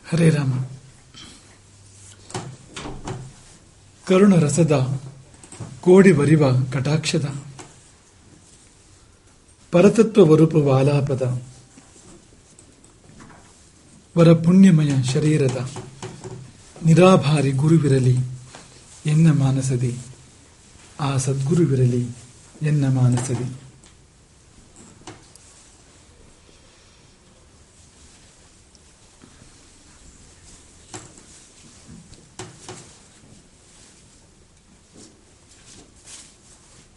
ಹರೇ ರಾಮ. ಕರುಣ ರಸದ ಕೋಡಿ ಬರಿವ ಕಟಾಕ್ಷದ ಪರತತ್ವ ವರೂಪವ ಆಲಾಪದ ವರ ಪುಣ್ಯಮಯ ಶರೀರದ ನಿರಾಭಾರಿ ಗುರುವಿರಲಿ ಎನ್ನ ಮಾನಸದಿ, ಆ ಸದ್ಗುರುವಿರಲಿ ಎನ್ನ ಮಾನಸದಿ.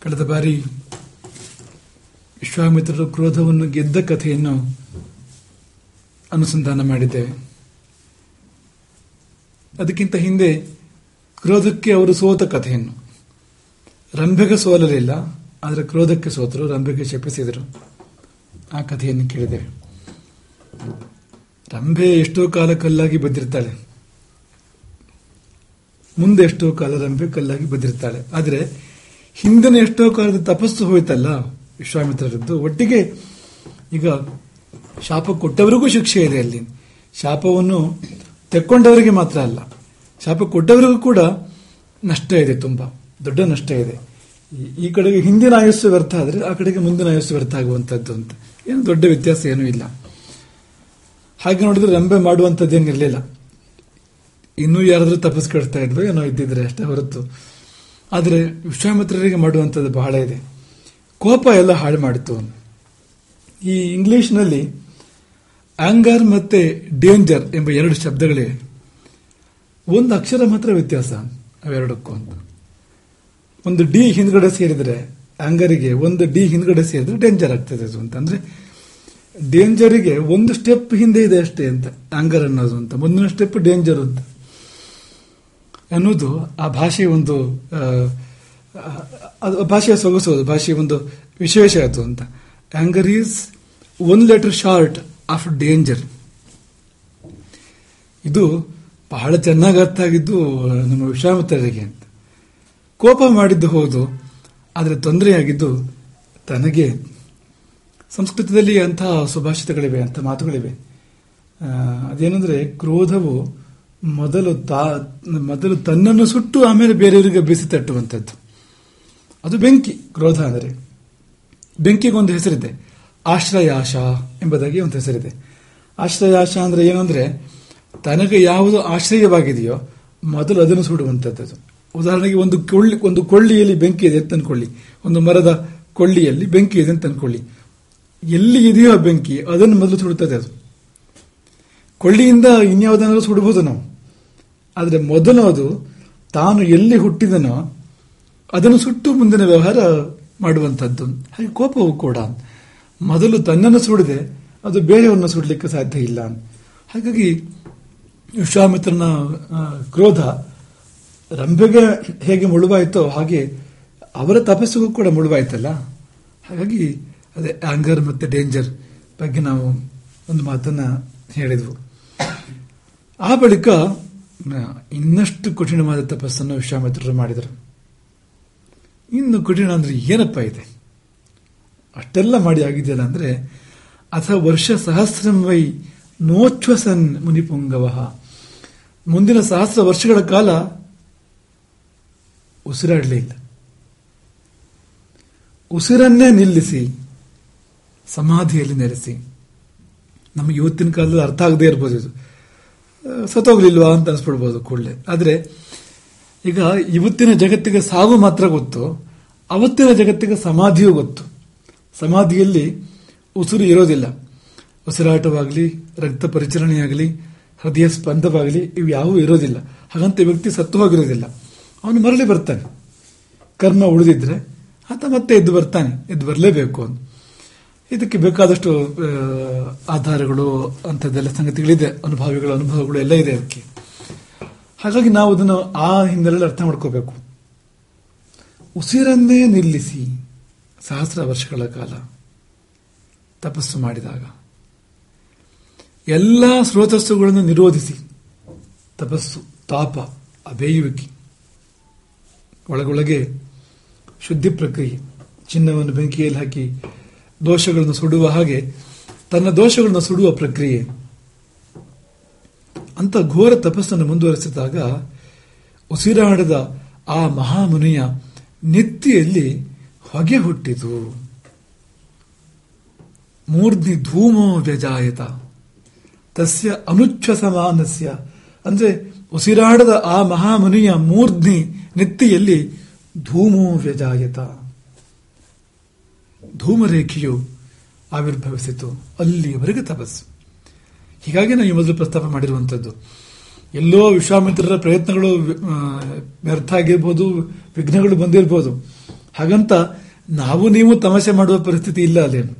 ಕಳೆದ ಬಾರಿ ವಿಶ್ವಾಮಿತ್ರರು ಕ್ರೋಧವನ್ನು ಗೆದ್ದ ಕಥೆಯನ್ನು ಅನುಸಂಧಾನ ಮಾಡಿದ್ದೇವೆ. ಅದಕ್ಕಿಂತ ಹಿಂದೆ ಕ್ರೋಧಕ್ಕೆ ಅವರು ಸೋತ ಕಥೆಯನ್ನು, ರಂಭೆಗೆ ಸೋಲಲಿಲ್ಲ, ಆದರೆ ಕ್ರೋಧಕ್ಕೆ ಸೋತರು, ರಂಭೆಗೆ ಶಪಿಸಿದರು, ಆ ಕಥೆಯನ್ನು ಕೇಳಿದ್ದೇವೆ. ರಂಭೆ ಎಷ್ಟೋ ಕಾಲ ಕಲ್ಲಾಗಿ ಬದ್ದಿರ್ತಾಳೆ, ಮುಂದೆ ಎಷ್ಟೋ ಕಾಲ ರಂಭೆ ಕಲ್ಲಾಗಿ ಬದ್ದಿರ್ತಾಳೆ. ಆದರೆ ಹಿಂದಿನ ಎಷ್ಟೋ ಕಾಲದ ತಪಸ್ಸು ಹೋಯ್ತಲ್ಲ ವಿಶ್ವಾಮಿತ್ರರದ್ದು, ಒಟ್ಟಿಗೆ ಈಗ ಶಾಪ ಕೊಟ್ಟವರಿಗೂ ಶಿಕ್ಷೆ ಇದೆ. ಅಲ್ಲಿ ಶಾಪವನ್ನು ತೆಕ್ಕೊಂಡವರಿಗೆ ಮಾತ್ರ ಅಲ್ಲ, ಶಾಪ ಕೊಟ್ಟವರಿಗೂ ಕೂಡ ನಷ್ಟ ಇದೆ, ತುಂಬಾ ದೊಡ್ಡ ನಷ್ಟ ಇದೆ. ಈ ಕಡೆಗೆ ಹಿಂದಿನ ಆಯಸ್ಸು ವ್ಯರ್ಥ ಆದರೆ ಆ ಕಡೆಗೆ ಮುಂದಿನ ಆಯಸ್ಸು ವ್ಯರ್ಥ ಆಗುವಂಥದ್ದು ಅಂತ ಏನು ದೊಡ್ಡ ವ್ಯತ್ಯಾಸ ಏನೂ ಇಲ್ಲ. ಹಾಗೆ ನೋಡಿದ್ರೆ ರಂಭೆ ಮಾಡುವಂಥದ್ದೇನಿರಲಿಲ್ಲ, ಇನ್ನೂ ಯಾರಾದ್ರೂ ತಪಸ್ಸು ಕಟ್ತಾ ಇದ್ವೋ ಏನೋ ಇದ್ದಿದ್ರೆ ಅಷ್ಟೇ ಹೊರತು. ಆದರೆ ವಿಶ್ವಾಮಿತ್ರರಿಗೆ ಮಾಡುವಂಥದ್ದು ಬಹಳ ಇದೆ. ಕೋಪ ಎಲ್ಲ ಹಾಳು ಮಾಡಿತು. ಈ ಇಂಗ್ಲಿಷ್ನಲ್ಲಿ ಆಂಗರ್ ಮತ್ತೆ ಡೇಂಜರ್ ಎಂಬ ಎರಡು ಶಬ್ದಗಳಿವೆ. ಒಂದು ಅಕ್ಷರ ಮಾತ್ರ ವ್ಯತ್ಯಾಸ ಅವೆರಡಕ್ಕೂ ಅಂತ. ಒಂದು ಡಿ ಹಿಂದ್ಗಡೆ ಸೇರಿದ್ರೆ ಆಂಗರಿಗೆ, ಒಂದು ಡಿ ಹಿಂದ್ಗಡೆ ಸೇರಿದ್ರೆ ಡೇಂಜರ್ ಆಗ್ತದೆ ಅದು ಅಂತ. ಅಂದ್ರೆ ಡೇಂಜರಿಗೆ ಒಂದು ಸ್ಟೆಪ್ ಹಿಂದೆ ಇದೆ ಅಷ್ಟೇ ಅಂತ ಆಂಗರ್ ಅನ್ನೋದು ಅಂತ, ಮುಂದಿನ ಸ್ಟೆಪ್ ಡೇಂಜರ್ ಅಂತ ಅನ್ನೋದು ಆ ಭಾಷೆಯ ಒಂದು ಭಾಷೆಯ ಸೊಗಸೋದು, ಭಾಷೆಯ ಒಂದು ವಿಶೇಷ ಅದು ಅಂತ. Anger is one letter short of danger. ಇದು ಬಹಳ ಚೆನ್ನಾಗಿ ಅರ್ಥ ಆಗಿದ್ದು ನಮ್ಮ ವಿಶ್ವಾಮಿತ್ರರಿಗೆ ಅಂತ. ಕೋಪ ಮಾಡಿದ್ದು ಹೌದು, ಆದರೆ ತೊಂದರೆಯಾಗಿದ್ದು ತನಗೆ. ಸಂಸ್ಕೃತದಲ್ಲಿ ಅಂತಹ ಸುಭಾಷಿತಗಳಿವೆ, ಅಂತ ಮಾತುಗಳಿವೆ. ಅದೇನೆಂದ್ರೆ ಕ್ರೋಧವು ಮೊದಲು ತನ್ನನ್ನು ಸುಟ್ಟು ಆಮೇಲೆ ಬೇರೆಯವರಿಗೆ ಬೆಸಿ ತಟ್ಟುವಂಥದ್ದು. ಅದು ಬೆಂಕಿ. ಕ್ರೋಧ ಅಂದರೆ ಬೆಂಕಿಗೊಂದು ಹೆಸರಿದೆ, ಆಶ್ರಯಾಶ ಎಂಬುದಾಗಿ ಒಂದು ಹೆಸರಿದೆ. ಆಶ್ರಯಾಶ ಅಂದ್ರೆ ಏನು ಅಂದ್ರೆ ತನಗೆ ಯಾವುದು ಆಶ್ರಯವಾಗಿದೆಯೋ ಮೊದಲು ಅದನ್ನು ಸುಡುವಂಥದ್ದು. ಉದಾಹರಣೆಗೆ ಒಂದು ಕೊಳ್ಳಿಯಲ್ಲಿ ಬೆಂಕಿ ಇದೆ ಅಂತ ಅನ್ಕೊಳ್ಳಿ, ಒಂದು ಮರದ ಕೊಳ್ಳಿಯಲ್ಲಿ ಬೆಂಕಿ ಇದೆ ಅಂತ ಅನ್ಕೊಳ್ಳಿ. ಎಲ್ಲಿ ಇದೆಯೋ ಆ ಬೆಂಕಿ ಅದನ್ನು ಮೊದಲು ಸುಡುತ್ತದೆ. ಅದು ಕೊಳ್ಳಿಯಿಂದ ಇನ್ಯಾವುದನ್ನಾದ್ರೂ ಸುಡಬಹುದು ನಾವು, ಆದರೆ ಮೊದಲು ಅದು ತಾನು ಎಲ್ಲಿ ಹುಟ್ಟಿದನೋ ಅದನ್ನು ಸುಟ್ಟು ಮುಂದಿನ ವ್ಯವಹಾರ ಮಾಡುವಂಥದ್ದು. ಹಾಗೆ ಕೋಪವು ಕೂಡ ಮೊದಲು ತನ್ನನ್ನು ಸುಡದೆ ಅದು ಬೇರೆಯವ್ರನ್ನ ಸುಡಲಿಕ್ಕೆ ಸಾಧ್ಯ ಇಲ್ಲ. ಹಾಗಾಗಿ ವಿಶ್ವಾಮಿತ್ರನ ಕ್ರೋಧ ರಂಭೆಗೆ ಹೇಗೆ ಮುಳುವಾಯಿತೋ ಹಾಗೆ ಅವರ ತಪಸ್ಸಿಗೂ ಕೂಡ ಮುಳುವಾಯ್ತಲ್ಲ. ಹಾಗಾಗಿ ಅದೇ ಆಂಗರ್ ಮತ್ತೆ ಡೇಂಜರ್ ಬಗ್ಗೆ ನಾವು ಒಂದು ಮಾತನ್ನ ಹೇಳಿದ್ವು. ಆ ಬಳಿಕ ಇನ್ನಷ್ಟು ಕಠಿಣವಾದ ತಪಸ್ಸನ್ನು ವಿಶ್ವಾಮಿತ್ರರು ಮಾಡಿದರು. ಇನ್ನು ಕಠಿಣ ಅಂದ್ರೆ ಏನಪ್ಪ ಇದೆ, ಅಷ್ಟೆಲ್ಲ ಮಾಡಿ ಆಗಿದೆಯಲ್ಲ ಅಂದ್ರೆ, ಅಥ ವರ್ಷ ಸಹಸ್ರಂ ವೈ ನೋಚ್ಛ್ವಸನ್ ಮುನಿಪುಂಗವ. ಮುಂದಿನ 1000 ವರ್ಷಗಳ ಕಾಲ ಉಸಿರಾಡಲೇ ಇಲ್ಲ, ಉಸಿರನ್ನೇ ನಿಲ್ಲಿಸಿ ಸಮಾಧಿಯಲ್ಲಿ ನೆಲೆಸಿ. ನಮಗೆ ಇವತ್ತಿನ ಕಾಲದಲ್ಲಿ ಅರ್ಥ ಆಗದೆ ಇರ್ಬೋದು, ಇದು ಸತ್ತೋಗ್ಲಿಲ್ವಾ ಅಂತ ಅನ್ಸ್ಬಿಡ್ಬೋದು ಕೂಡಲೇ. ಆದ್ರೆ ಈಗ ಇವತ್ತಿನ ಜಗತ್ತಿಗೆ ಸಾವು ಮಾತ್ರ ಗೊತ್ತು, ಅವತ್ತಿನ ಜಗತ್ತಿಗೆ ಸಮಾಧಿಯೂ ಗೊತ್ತು. ಸಮಾಧಿಯಲ್ಲಿ ಉಸಿರು ಇರೋದಿಲ್ಲ, ಉಸಿರಾಟವಾಗಲಿ, ರಕ್ತ ಪರಿಚಲನೆಯಾಗಲಿ, ಹೃದಯ ಸ್ಪಂದವಾಗಲಿ ಇವು ಯಾವುವು ಇರೋದಿಲ್ಲ. ಹಾಗಂತ ವ್ಯಕ್ತಿ ಸತ್ತು ಹೋಗಿರೋದಿಲ್ಲ, ಅವನು ಮರಳಿ ಬರ್ತಾನೆ. ಕರ್ಮ ಉಳಿದಿದ್ರೆ ಆತ ಮತ್ತೆ ಎದ್ದು ಬರ್ತಾನೆ, ಎದ್ದು ಬರಲೇಬೇಕು ಅಂತ. ಇದಕ್ಕೆ ಬೇಕಾದಷ್ಟು ಆಧಾರಗಳು ಅಂಥದ್ದೆಲ್ಲ ಸಂಗತಿಗಳಿದೆ, ಅನುಭವಗಳು ಎಲ್ಲ ಇದೆ ಅದಕ್ಕೆ. ಹಾಗಾಗಿ ನಾವು ಅದನ್ನು ಆ ಹಿನ್ನೆಲೆಯಲ್ಲಿ ಅರ್ಥ ಮಾಡ್ಕೋಬೇಕು. ಉಸಿರನ್ನೇ ನಿಲ್ಲಿಸಿ 1000 ವರ್ಷಗಳ ಕಾಲ ತಪಸ್ಸು ಮಾಡಿದಾಗ, ಎಲ್ಲ ಸ್ರೋತಸ್ಸುಗಳನ್ನು ನಿರೋಧಿಸಿ ತಪಸ್ಸು, ತಾಪ, ಅಬೇಯುವಿಕೆ, ಒಳಗೊಳಗೆ ಶುದ್ಧಿ ಪ್ರಕ್ರಿಯೆ, ಚಿನ್ನವನ್ನು ಬೆಂಕಿಯಲ್ಲಿ ಹಾಕಿ ದೋಷಗಳನ್ನು ಸುಡುವ ಹಾಗೆ ತನ್ನ ದೋಷಗಳನ್ನು ಸುಡುವ ಪ್ರಕ್ರಿಯೆ. ಅಂತ ಘೋರ ತಪಸ್ಸನ್ನು ಮುಂದುವರೆಸಿದಾಗ ಉಸಿರಾಡದ ಆ ಮಹಾಮುನಿಯ ನೆತ್ತಿಯಲ್ಲಿ ಹೊಗೆ ಹುಟ್ಟಿತು. ಮೂರ್ಧ್ನಿ ಧೂಮೋ ವ್ಯಜಾಯತ ತಸ್ಯ ಅನುಚ್ಛ್ವಸಮಾನಸ್ಯ, ಅಂದ್ರೆ ಉಸಿರಾಡದ ಆ ಮಹಾಮುನಿಯ ಮೂರ್ಧ್ನಿ ನೆತ್ತಿಯಲ್ಲಿ ಧೂಮೋ ವ್ಯಜಾಯತ, ಧೂಮರೇಖೆಯು ಆವಿರ್ಭವಿಸಿತು. ಅಲ್ಲಿಯವರೆಗೆ ತಪಸ್ಸು. ಹೀಗಾಗಿ ನಾವು ಈ ಮೊದಲು ಪ್ರಸ್ತಾಪ ಮಾಡಿರುವಂಥದ್ದು. ಎಲ್ಲೋ ವಿಶ್ವಾಮಿತ್ರರ ಪ್ರಯತ್ನಗಳು ವ್ಯರ್ಥ ಆಗಿರ್ಬೋದು, ವಿಘ್ನಗಳು ಬಂದಿರಬಹುದು. ಹಾಗಂತ ನಾವು ನೀವು ತಮಾಷೆ ಮಾಡುವ ಪರಿಸ್ಥಿತಿ ಇಲ್ಲ ಅಲ್ಲೇನು.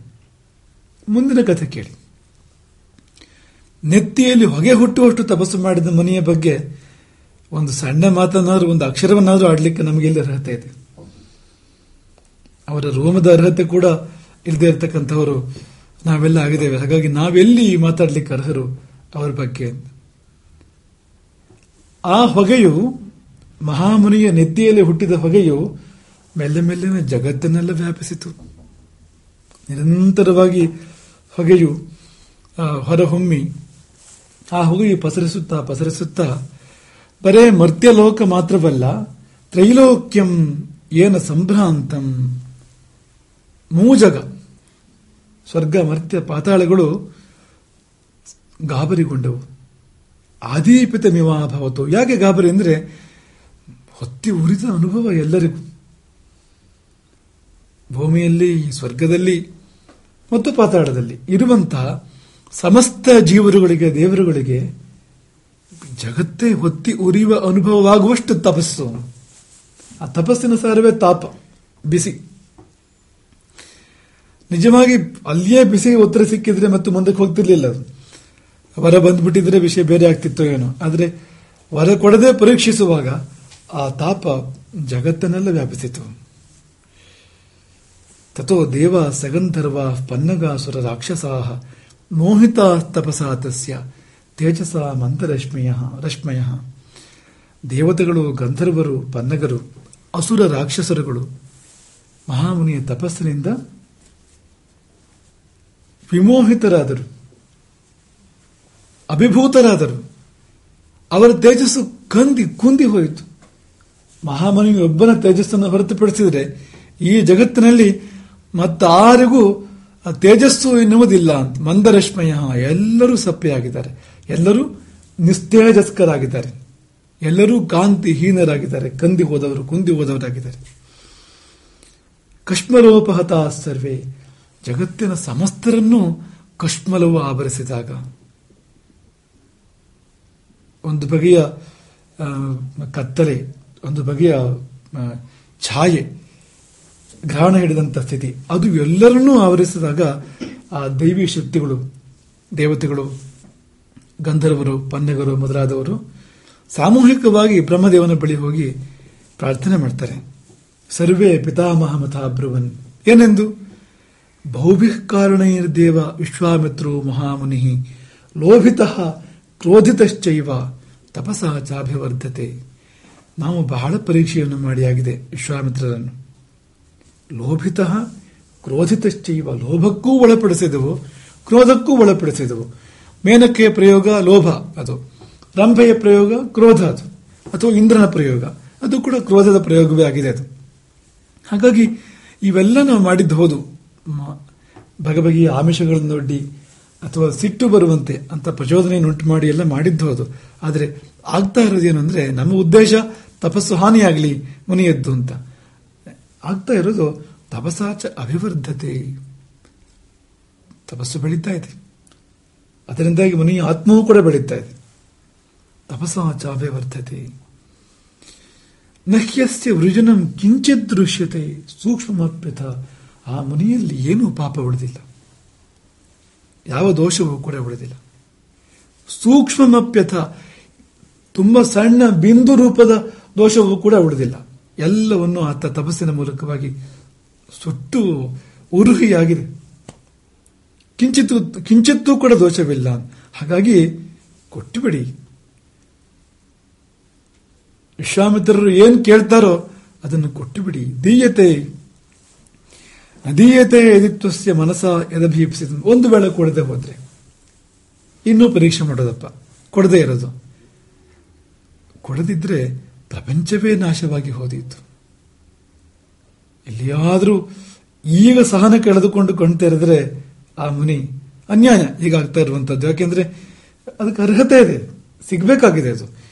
ಮುಂದಿನ ಕಥೆ ಕೇಳಿ. ನೆತ್ತಿಯಲ್ಲಿ ಹೊಗೆ ಹುಟ್ಟುವಷ್ಟು ತಪಸ್ಸು ಮಾಡಿದ ಮುನಿಯ ಬಗ್ಗೆ ಒಂದು ಸಣ್ಣ ಮಾತನ್ನಾದ್ರೂ, ಒಂದು ಅಕ್ಷರವನ್ನಾದ್ರೂ ಆಡ್ಲಿಕ್ಕೆ ನಮಗೆ ಇಲ್ಲಿ ಅರ್ಹತೆ ಇದೆ. ಅವರ ರೋಮದ ಅರ್ಹತೆ ಕೂಡ ಇಲ್ಲದೆ ಇರತಕ್ಕಂಥವರು ನಾವೆಲ್ಲ ಆಗಿದ್ದೇವೆ. ಹಾಗಾಗಿ ನಾವೆಲ್ಲಿ ಮಾತಾಡ್ಲಿಕ್ಕೆ ಅರ್ಹರು ಅವರ ಬಗ್ಗೆ? ಆ ಹೊಗೆಯು, ಮಹಾಮುನಿಯ ನೆತ್ತಿಯಲ್ಲಿ ಹುಟ್ಟಿದ ಹೊಗೆಯು ಮೆಲ್ಲ ಮೆಲ್ಲನೆ ಜಗತ್ತನ್ನೆಲ್ಲ ವ್ಯಾಪಿಸಿತು. ನಿರಂತರವಾಗಿ ಹೊಗೆಯು ಹೊರಹೊಮ್ಮಿ ಆ ಹೊಗೆಯು ಪಸರಿಸುತ್ತಾ ಪಸರಿಸುತ್ತಾ ಬರೇ ಮರ್ತ್ಯಲೋಕ ಮಾತ್ರವಲ್ಲ, ತ್ರೈಲೋಕ್ಯಂ ಏನ ಸಂಭ್ರಾಂತಂ, ಮೂಜಗ, ಸ್ವರ್ಗ ಮರ್ತ್ಯ ಪಾತಾಳಗಳು ಗಾಬರಿಗೊಂಡವು. ಆದೀಪಿತ ಮಿವಾಭವತು. ಯಾಕೆ ಗಾಬರಿ ಅಂದ್ರೆ ಹೊತ್ತಿ ಉರಿದ ಅನುಭವ ಎಲ್ಲರಿಗೂ. ಭೂಮಿಯಲ್ಲಿ, ಸ್ವರ್ಗದಲ್ಲಿ ಮತ್ತು ಪಾತಾಳದಲ್ಲಿ ಇರುವಂತಹ ಸಮಸ್ತ ಜೀವರುಗಳಿಗೆ, ದೇವರುಗಳಿಗೆ ಜಗತ್ತೇ ಹೊತ್ತಿ ಉರಿಯುವ ಅನುಭವವಾಗುವಷ್ಟು ತಪಸ್ಸು. ಆ ತಪಸ್ಸಿನ ಸಾರವೇ ತಾಪ, ಬಿಸಿ. ನಿಜವಾಗಿ ಅಲ್ಲಿಯೇ ಬಿಸಿ ಉತ್ತರ ಸಿಕ್ಕಿದ್ರೆ ಮತ್ತು ಮುಂದಕ್ಕೆ ಹೋಗ್ತಿರ್ಲಿಲ್ಲ. ವರ ಬಂದ್ಬಿಟ್ಟಿದ್ರೆ ವಿಷಯ ಬೇರೆ ಆಗ್ತಿತ್ತೋ ಏನೋ. ಆದ್ರೆ ವರ ಕೊಡದೆ ಪರೀಕ್ಷಿಸುವಾಗ ಆ ತಾಪ ಜಗತ್ತನ್ನೆಲ್ಲ ವ್ಯಾಪಿಸಿತು. ತಥೋ ದೇವ ಸಗಂಧರ್ವ ಪನ್ನಗಾಸುರ ರಾಕ್ಷಸಾ ಮೋಹಿತ ತಪಸಾ ತಸ್ಯ ತೇಜಸ ಮಂತರಶ್ಮಯ. ದೇವತೆಗಳು, ಗಂಧರ್ವರು, ಪನ್ನಗರು, ಅಸುರ ರಾಕ್ಷಸರುಗಳು ಮಹಾಮುನಿಯ ತಪಸ್ಸಿನಿಂದ ವಿಮೋಹಿತರಾದರು, ಅಭಿಭೂತರಾದರು. ಅವರ ತೇಜಸ್ಸು ಕುಂದಿ ಹೋಯಿತು. ಮಹಾಮುನಿಯ ಒಬ್ಬನ ತೇಜಸ್ಸನ್ನು ಹೊರತುಪಡಿಸಿದರೆ ಈ ಜಗತ್ತಿನಲ್ಲಿ ಮತ್ತಾರಿಗೂ ತೇಜಸ್ಸು ಎನ್ನುವುದಿಲ್ಲ ಅಂತ. ಮಂದರಶ್ಮಯ, ಎಲ್ಲರೂ ಸಪ್ಪೆಯಾಗಿದ್ದಾರೆ, ಎಲ್ಲರೂ ನಿಸ್ತೇಜಸ್ಕರಾಗಿದ್ದಾರೆ, ಎಲ್ಲರೂ ಕಾಂತಿಹೀನರಾಗಿದ್ದಾರೆ, ಕುಂದಿ ಹೋದವರಾಗಿದ್ದಾರೆ. ಕಶ್ಮಲೋಪಹತ ಸರ್ವೇ, ಜಗತ್ತಿನ ಸಮಸ್ತರನ್ನು ಕಶ್ಮಲವು ಆವರಿಸಿದಾಗ ಒಂದು ಬಗೆಯ ಕತ್ತಲೆ, ಒಂದು ಬಗೆಯ ಛಾಯೆ, ಗ್ರಹಣ ಹಿಡಿದಂಥ ಸ್ಥಿತಿ, ಅದು ಎಲ್ಲರನ್ನೂ ಆವರಿಸಿದಾಗ ಆ ದೈವಿ ಶಕ್ತಿಗಳು, ದೇವತೆಗಳು, ಗಂಧರ್ವರು, ಪನ್ನಗರು ಮೊದಲಾದವರು ಸಾಮೂಹಿಕವಾಗಿ ಬ್ರಹ್ಮದೇವನ ಬಳಿ ಹೋಗಿ ಪ್ರಾರ್ಥನೆ ಮಾಡ್ತಾರೆ. ಸರ್ವೇ ಪಿತಾಮಹ ಮಥಾ ಬ್ರುವನ್, ಏನೆಂದು? ಬಹುಭಿಃ ಕಾರಣೈರ್ದೇವ ವಿಶ್ವಾಮಿತ್ರೋ ಮಹಾಮುನಿ ಲೋಭಿತಃ ಕ್ರೋಧಿತಶ್ಚೈವ ತಪಸಾ ಚಾಭಿವರ್ಧತೆ. ನಾವು ಬಹಳ ಪರೀಕ್ಷೆಯನ್ನು ಮಾಡಿಯಾಗಿದೆ ವಿಶ್ವಾಮಿತ್ರರನ್ನು. ಲೋಭಿತಃ ಕ್ರೋಧಿತಶ್ಚೈವ, ಲೋಭಕ್ಕೂ ಒಳಪಡಿಸಿದೆವು, ಕ್ರೋಧಕ್ಕೂ ಒಳಪಡಿಸಿದೆವು. ಮೇನಕೆಯ ಪ್ರಯೋಗ ಲೋಭ, ಅದು ರಂಭೆಯ ಪ್ರಯೋಗ ಕ್ರೋಧ, ಅದು ಅಥವಾ ಇಂದ್ರನ ಪ್ರಯೋಗ, ಅದು ಕೂಡ ಕ್ರೋಧದ ಪ್ರಯೋಗವೇ ಆಗಿದೆ ಅದು. ಹಾಗಾಗಿ ಇವೆಲ್ಲ ನಾವು ಮಾಡಿದ್ದು ಹೌದು, ಬಗೆಬಗೆಯ ಆಮಿಷಗಳನ್ನೊಡ್ಡಿ ಅಥವಾ ಸಿಟ್ಟು ಬರುವಂತೆ ಅಂತ ಪ್ರಚೋದನೆಯನ್ನುಂಟು ಮಾಡಿ ಎಲ್ಲ ಮಾಡಿದ್ದು ಹೌದು. ಆದರೆ ಆಗ್ತಾ ಇರೋದೇನು ಅಂದ್ರೆ, ನಮ್ಮ ಉದ್ದೇಶ ತಪಸ್ಸು ಹಾನಿಯಾಗಲಿ ಮುನಿಯದ್ದು ಅಂತ. ಆಗ್ತಾ ಇರೋದು ತಪಸಾಚ ಅಭಿವರ್ಧತೆ, ತಪಸ್ಸು ಬೆಳೀತಾ ಇದೆ, ಅದರಿಂದಾಗಿ ಮುನಿಯ ಆತ್ಮವೂ ಕೂಡ ಬೆಳೀತಾ ಇದೆ. ತಪಸಾಚ ಅಭಿವರ್ಧತೆ. ನಹ್ಯಸ್ಯ ವೃಜನಂ ಕಿಂಚಿತ್ ದೃಶ್ಯತೆ ಸೂಕ್ಷ್ಮಪ್ಯಥ. ಆ ಮುನಿಯಲ್ಲಿ ಏನೂ ಪಾಪ ಉಳಿದಿಲ್ಲ, ಯಾವ ದೋಷವೂ ಕೂಡ ಉಳಿದಿಲ್ಲ. ಸೂಕ್ಷ್ಮಪ್ಯಥ, ತುಂಬಾ ಸಣ್ಣ ಬಿಂದು ರೂಪದ ದೋಷವೂ ಕೂಡ ಉಳಿದಿಲ್ಲ. ಎಲ್ಲವನ್ನು ಆತ ತಪಸ್ಸಿನ ಮೂಲಕವಾಗಿ ಸುಟ್ಟು ಉರುಹಿಯಾಗಿದೆ. ಕಿಂಚಿತ್ತೂ ಕೂಡ ದೋಷವಿಲ್ಲ. ಹಾಗಾಗಿ ಕೊಟ್ಟುಬಿಡಿ. ವಿಶ್ವಾಮಿತ್ರರು ಏನ್ ಕೇಳ್ತಾರೋ ಅದನ್ನು ಕೊಟ್ಟುಬಿಡಿ. ದೀಯತೆ ನದೀಯತೆ ಯದಿತ್ವಸ್ಯ ಮನಸ ಯದಭೀಪ್ಸಿತ. ಒಂದು ವೇಳೆ ಕೊಡದೆ ಹೋದ್ರೆ ಇನ್ನೂ ಪರೀಕ್ಷೆ ಮಾಡೋದಪ್ಪ, ಕೊಡದೇ ಇರೋದು. ಕೊಡದಿದ್ರೆ ಪ್ರಪಂಚವೇ ನಾಶವಾಗಿ ಹೋದಿತ್ತು. ಎಲ್ಲಿಯಾದರೂ ಈಗ ಸಹನ ಕಳೆದುಕೊಂಡು ಕಣ್ತೆರೆದ್ರೆ ಆ ಮುನಿ ಅನ್ಯಾಯ ಹೀಗಾಗ್ತಾ ಇರುವಂತದ್ದು. ಯಾಕೆಂದ್ರೆ ಅದಕ್ಕೆ ಅರ್ಹತೆ ಇದೆ, ಸಿಗ್ಬೇಕಾಗಿದೆ ಅದು.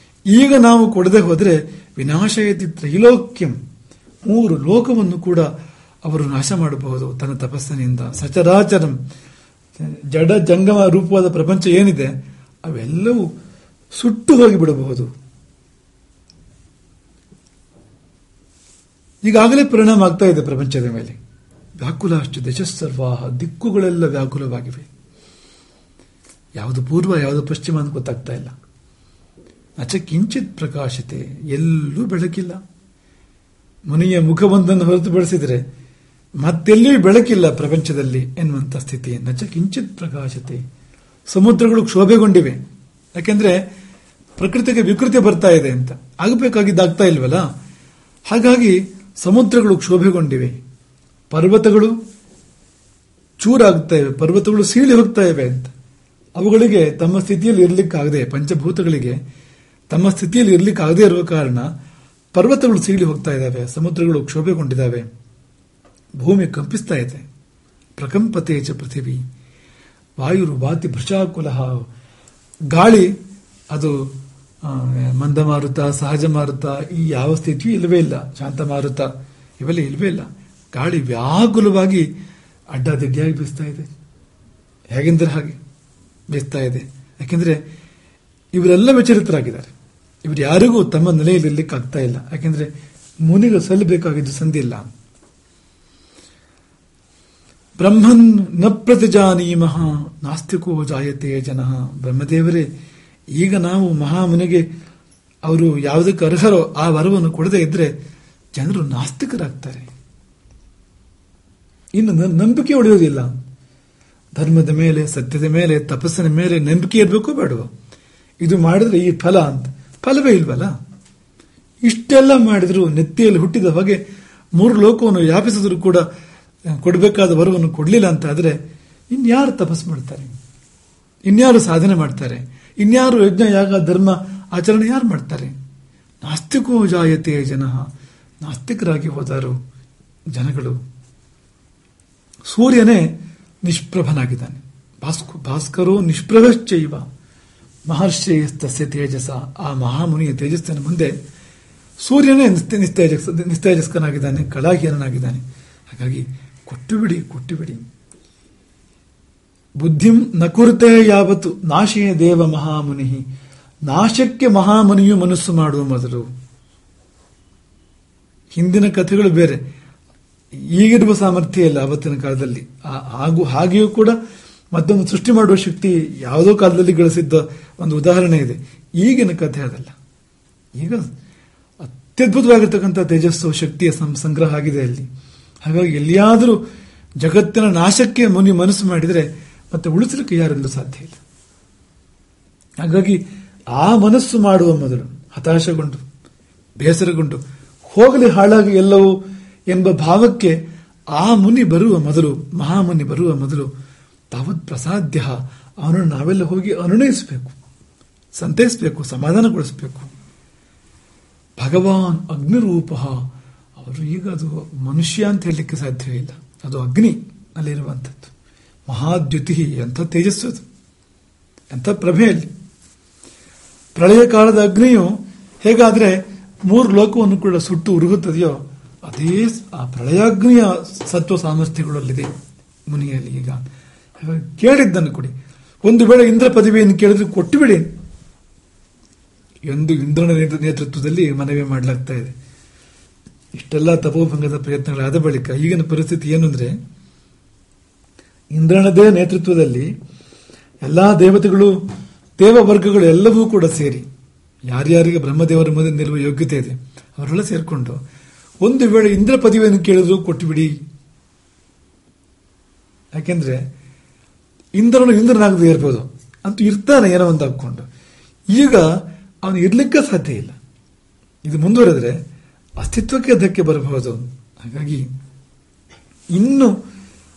ಈಗ ನಾವು ಕೊಡದೆ ಹೋದ್ರೆ ವಿನಾಶಯತಿ ತ್ರೈಲೋಕ್ಯಂ, 3 ಲೋಕವನ್ನು ಕೂಡ ಅವರು ನಾಶ ಮಾಡಬಹುದು ತನ್ನ ತಪಸ್ಸಿನಿಂದ. ಸಚರಾಚರಂ, ಜಡ ಜಂಗಮ ರೂಪವಾದ ಪ್ರಪಂಚ ಏನಿದೆ ಅವೆಲ್ಲವೂ ಸುಟ್ಟು ಹೋಗಿ ಬಿಡಬಹುದು. ಈಗಾಗಲೇ ಪರಿಣಾಮ ಆಗ್ತಾ ಇದೆ ಪ್ರಪಂಚದ ಮೇಲೆ. ವ್ಯಾಕುಲ ಅಷ್ಟು ದಶಸರ್ವಾಹ, ದಿಕ್ಕುಗಳೆಲ್ಲ ವ್ಯಾಕುಲವಾಗಿವೆ. ಯಾವುದು ಪೂರ್ವ ಯಾವುದು ಪಶ್ಚಿಮ ಅಂತ ಗೊತ್ತಾಗ್ತಾ ಇಲ್ಲ. ನಚ ಕಿಂಚಿತ್ ಪ್ರಕಾಶತೆ, ಎಲ್ಲೂ ಬೆಳಕಿಲ್ಲ. ಮುನಿಯ ಮುಖವೊಂದನ್ನು ಹೊರತುಪಡಿಸಿದರೆ ಮತ್ತೆಲ್ಲಿಯೂ ಬೆಳಕಿಲ್ಲ ಪ್ರಪಂಚದಲ್ಲಿ ಎನ್ನುವಂತ ಸ್ಥಿತಿ. ನಚ ಕಿಂಚಿತ್ ಪ್ರಕಾಶತೆ. ಸಮುದ್ರಗಳು ಕ್ಷೋಭೆಗೊಂಡಿವೆ. ಯಾಕೆಂದ್ರೆ ಪ್ರಕೃತಿಗೆ ವಿಕೃತಿ ಬರ್ತಾ ಇದೆ ಅಂತ, ಆಗಬೇಕಾಗಿದ್ದಾಗ್ತಾ ಇಲ್ವಲ್ಲ. ಹಾಗಾಗಿ ಸಮುದ್ರಗಳು ಕ್ಷೋಭೆಗೊಂಡಿವೆ. ಪರ್ವತಗಳು ಚೂರಾಗ್ತಾ ಇವೆ, ಪರ್ವತಗಳು ಸೀಳಿ ಹೋಗ್ತಾ ಇವೆ ಅಂತ. ಅವುಗಳಿಗೆ ತಮ್ಮ ಸ್ಥಿತಿಯಲ್ಲಿ ಇರಲಿಕ್ಕಾಗದೆ, ಪಂಚಭೂತಗಳಿಗೆ ತಮ್ಮ ಸ್ಥಿತಿಯಲ್ಲಿ ಇರಲಿಕ್ಕಾಗದೇ ಇರುವ ಕಾರಣ ಪರ್ವತಗಳು ಸೀಳಿ ಹೋಗ್ತಾ ಇದ್ದಾವೆ, ಸಮುದ್ರಗಳು ಕ್ಷೋಭೆಗೊಂಡಿದ್ದಾವೆ, ಭೂಮಿ ಕಂಪಿಸ್ತಾ ಇದೆ. ಪ್ರಕಂಪತೆ ಚ ಪೃಥಿವಿ ವಾಯುರು ವಾತಿ ಭೃಷಾಕುಲಃ. ಗಾಳಿ ಅದು ಮಂದ ಮಾರುತ, ಸಹಜ ಮಾರುತ, ಈ ಯಾವ ಸ್ಥಿತಿಯೂ ಇಲ್ಲವೇ ಇಲ್ಲ. ಶಾಂತ ಮಾರುತ ಇವೆಲ್ಲ ಇಲ್ಲವೇ ಇಲ್ಲ. ಗಾಳಿ ವ್ಯಾಕುಲವಾಗಿ ಅಡ್ಡದಿಡ್ಡಿಯಾಗಿ ಬೀಸ್ತಾ ಇದೆ. ಹೇಗೆಂದ್ರೆ ಹಾಗೆ ಬೀಸ್ತಾ ಇದೆ. ಯಾಕೆಂದ್ರೆ ಇವರೆಲ್ಲ ವಿಚಲಿತರಾಗಿದ್ದಾರೆ. ಇವರು ಯಾರಿಗೂ ತಮ್ಮ ನೆಲೆಯಲ್ಲಿ ಇರ್ಲಿಕ್ಕೆ ಆಗ್ತಾ ಇಲ್ಲ. ಯಾಕೆಂದ್ರೆ ಮುನಿಗೆ ಸಲ್ಲಬೇಕಾಗಿದ್ದು ಸಂಧಿಲ್ಲ. ಬ್ರಹ್ಮನ್ ನ ಪ್ರತಿಜಾನೀಮಃ ನಾಸ್ತಿಕೋ ಜಾಯತೆ ಜನಃ. ಬ್ರಹ್ಮದೇವರೇ, ಈಗ ನಾವು ಮಹಾಮುನಿಗೆ ಅವರು ಯಾವುದಕ್ಕೆ ಅರ್ಹರೋ ಆ ವರವನ್ನು ಕೊಡದೇ ಇದ್ರೆ ಜನರು ನಾಸ್ತಿಕರಾಗ್ತಾರೆ. ಇನ್ನು ನಂಬಿಕೆ ಉಳಿಯೋದಿಲ್ಲ. ಧರ್ಮದ ಮೇಲೆ, ಸತ್ಯದ ಮೇಲೆ, ತಪಸ್ಸಿನ ಮೇಲೆ ನಂಬಿಕೆ ಇರಬೇಕು ಬೇಡವೋ? ಇದು ಮಾಡಿದ್ರೆ ಈ ಫಲ ಅಂತ ಫಲವೇ ಇಲ್ವಲ್ಲ. ಇಷ್ಟೆಲ್ಲ ಮಾಡಿದ್ರು ನೆತ್ತಿಯಲ್ಲಿ ಹುಟ್ಟಿದ ಹೊಗೆ 3 ಲೋಕವನ್ನು ವ್ಯಾಪಿಸಿದ್ರು ಕೂಡ ಕೊಡಬೇಕಾದ ವರವನ್ನು ಕೊಡಲಿಲ್ಲ ಅಂತ ಆದ್ರೆ ಇನ್ಯಾರು ತಪಸ್ ಮಾಡ್ತಾರೆ? ಇನ್ಯಾರು ಸಾಧನೆ ಮಾಡ್ತಾರೆ? ಇನ್ಯಾರು ಯಜ್ಞ ಯಾಗ ಧರ್ಮ ಆಚರಣೆ ಯಾರು ಮಾಡ್ತಾರೆ? ನಾಸ್ತಿಕೋ ಜಾಯತೆ ಜನಃ. ನಾಸ್ತಿಕರಾಗಿ ಹೋದರು ಜನಗಳು. ಸೂರ್ಯನೇ ನಿಷ್ಪ್ರಭನಾಗಿದ್ದಾನೆ. ಭಾಸ್ಕರೋ ನಿಷ್ಪ್ರಭಶ್ಚೈವ ಮಹರ್ಷೇಸ್ತಸ್ಯ ತೇಜಸ. ಆ ಮಹಾಮುನಿಯ ತೇಜಸ್ಸಿನ ಮುಂದೆ ಸೂರ್ಯನೇ ನಿಸ್ತೇಜಸ್ಕನಾಗಿದ್ದಾನೆ, ಕಳಾಹೀನನಾಗಿದ್ದಾನೆ. ಹಾಗಾಗಿ ಕೊಟ್ಟು ಬಿಡಿ. ಬುದ್ಧಿಂ ನ ಕುರುತೆ ಯಾವತ್ತು ನಾಶೇ ದೇವ ಮಹಾಮುನಿ. ನಾಶಕ್ಕೆ ಮಹಾಮುನಿಯು ಮನಸ್ಸು ಮಾಡುವ ಮೊದಲು. ಹಿಂದಿನ ಕಥೆಗಳು ಬೇರೆ, ಈಗಿರುವ ಸಾಮರ್ಥ್ಯ ಇಲ್ಲ ಅವತ್ತಿನ ಕಾಲದಲ್ಲಿ. ಹಾಗೆಯೂ ಕೂಡ ಮತ್ತೊಂದು ಸೃಷ್ಟಿ ಮಾಡುವ ಶಕ್ತಿ ಯಾವುದೋ ಕಾಲದಲ್ಲಿ ಗಳಿಸಿದ್ದ ಒಂದು ಉದಾಹರಣೆ ಇದೆ. ಈಗಿನ ಕಥೆ ಅದಲ್ಲ. ಈಗ ಅತ್ಯದ್ಭುತವಾಗಿರ್ತಕ್ಕಂಥ ತೇಜಸ್ಸು ಶಕ್ತಿಯ ಸಂಗ್ರಹ ಆಗಿದೆ ಅಲ್ಲಿ. ಹಾಗಾಗಿ ಎಲ್ಲಿಯಾದರೂ ಜಗತ್ತಿನ ನಾಶಕ್ಕೆ ಮುನಿ ಮನಸ್ಸು ಮಾಡಿದರೆ ಮತ್ತೆ ಉಳಿಸಲಿಕ್ಕೆ ಯಾರೆಲ್ಲೂ ಸಾಧ್ಯ ಇಲ್ಲ. ಹಾಗಾಗಿ ಆ ಮನಸ್ಸು ಮಾಡುವ ಮೊದಲು ಹತಾಶಗೊಂಡು ಬೇಸರಗೊಂಡು ಹೋಗಲಿ ಹಾಳಾಗಿ ಎಲ್ಲವೂ ಎಂಬ ಭಾವಕ್ಕೆ ಆ ಮುನಿ ಬರುವ ಮೊದಲು, ಮಹಾಮುನಿ ಬರುವ ಮೊದಲು ತಾವತ್ ಪ್ರಸಾದ್ಯ, ಅವನನ್ನು ನಾವೆಲ್ಲ ಹೋಗಿ ಅನುನಯಿಸಬೇಕು, ಸಂತೈಸಬೇಕು, ಸಮಾಧಾನಗೊಳಿಸಬೇಕು. ಭಗವಾನ್ ಅಗ್ನಿರೂಪ. ಅವರು ಈಗ ಅದು ಮನುಷ್ಯ ಅಂತ ಹೇಳಲಿಕ್ಕೆ ಸಾಧ್ಯವೇ ಇಲ್ಲ, ಅದು ಅಗ್ನಿ ಅಲ್ಲಿರುವಂಥದ್ದು. ಮಹಾದ್ಯುತಿ, ಎಂಥ ತೇಜಸ್ಸು ಅದು, ಎಂಥ ಪ್ರಭೆಯಲ್ಲಿ. ಪ್ರಳಯ ಕಾಲದ ಅಗ್ನಿಯು ಹೇಗಾದ್ರೆ 3 ಲೋಕವನ್ನು ಕೂಡ ಸುಟ್ಟು ಉರುಗುತ್ತದೆಯೋ ಅದೇ ಆ ಪ್ರಳಯಾಗ್ನಿಯ ಸತ್ವ ಸಾಮರ್ಥ್ಯಗಳಲ್ಲಿದೆ ಮುನಿಯಲ್ಲಿ. ಈಗ ಕೇಳಿದ್ದನ್ನು ಕೊಡಿ. ಒಂದು ವೇಳೆ ಇಂದ್ರ ಪದವಿಯನ್ನು ಕೇಳಿದ್ರೆ ಕೊಟ್ಟು ಬಿಡಿ ಎಂದು ಇಂದ್ರನ ನೇತೃತ್ವದಲ್ಲಿ ಮನವಿ ಮಾಡಲಾಗ್ತಾ ಇದೆ. ಇಷ್ಟೆಲ್ಲ ತಪೋಭಂಗದ ಪ್ರಯತ್ನಗಳಾದ ಬಳಿಕ ಈಗಿನ ಪರಿಸ್ಥಿತಿ ಏನು ಅಂದ್ರೆ, ಇಂದ್ರನದೇ ನೇತೃತ್ವದಲ್ಲಿ ಎಲ್ಲಾ ದೇವತೆಗಳು, ದೇವವರ್ಗಗಳು ಎಲ್ಲವೂ ಕೂಡ ಸೇರಿ ಯಾರ್ಯಾರಿಗೆ ಬ್ರಹ್ಮದೇವರ ಮುಂದೆ ನಿಲ್ಲುವ ಯೋಗ್ಯತೆ ಇದೆ ಅವರೆಲ್ಲ ಸೇರ್ಕೊಂಡು ಒಂದು ವೇಳೆ ಇಂದ್ರ ಪದವಿಯನ್ನು ಕೇಳಿದ್ರು ಕೊಟ್ಟು ಬಿಡಿ. ಯಾಕೆಂದ್ರೆ ಇಂದ್ರನು ಇಂದ್ರನಾಗದೇ ಇರ್ಬೋದು ಅಂತೂ ಇರ್ತಾನೆ ಏನೋ ಒಂದು ಹಾಕೊಂಡು. ಈಗ ಅವನು ಇರ್ಲಿಕ್ಕೆ ಸಾಧ್ಯ ಇಲ್ಲ. ಇದು ಮುಂದುವರೆದ್ರೆ ಅಸ್ತಿತ್ವಕ್ಕೆ ಧಕ್ಕೆ ಬರಬಹುದು. ಹಾಗಾಗಿ ಇನ್ನು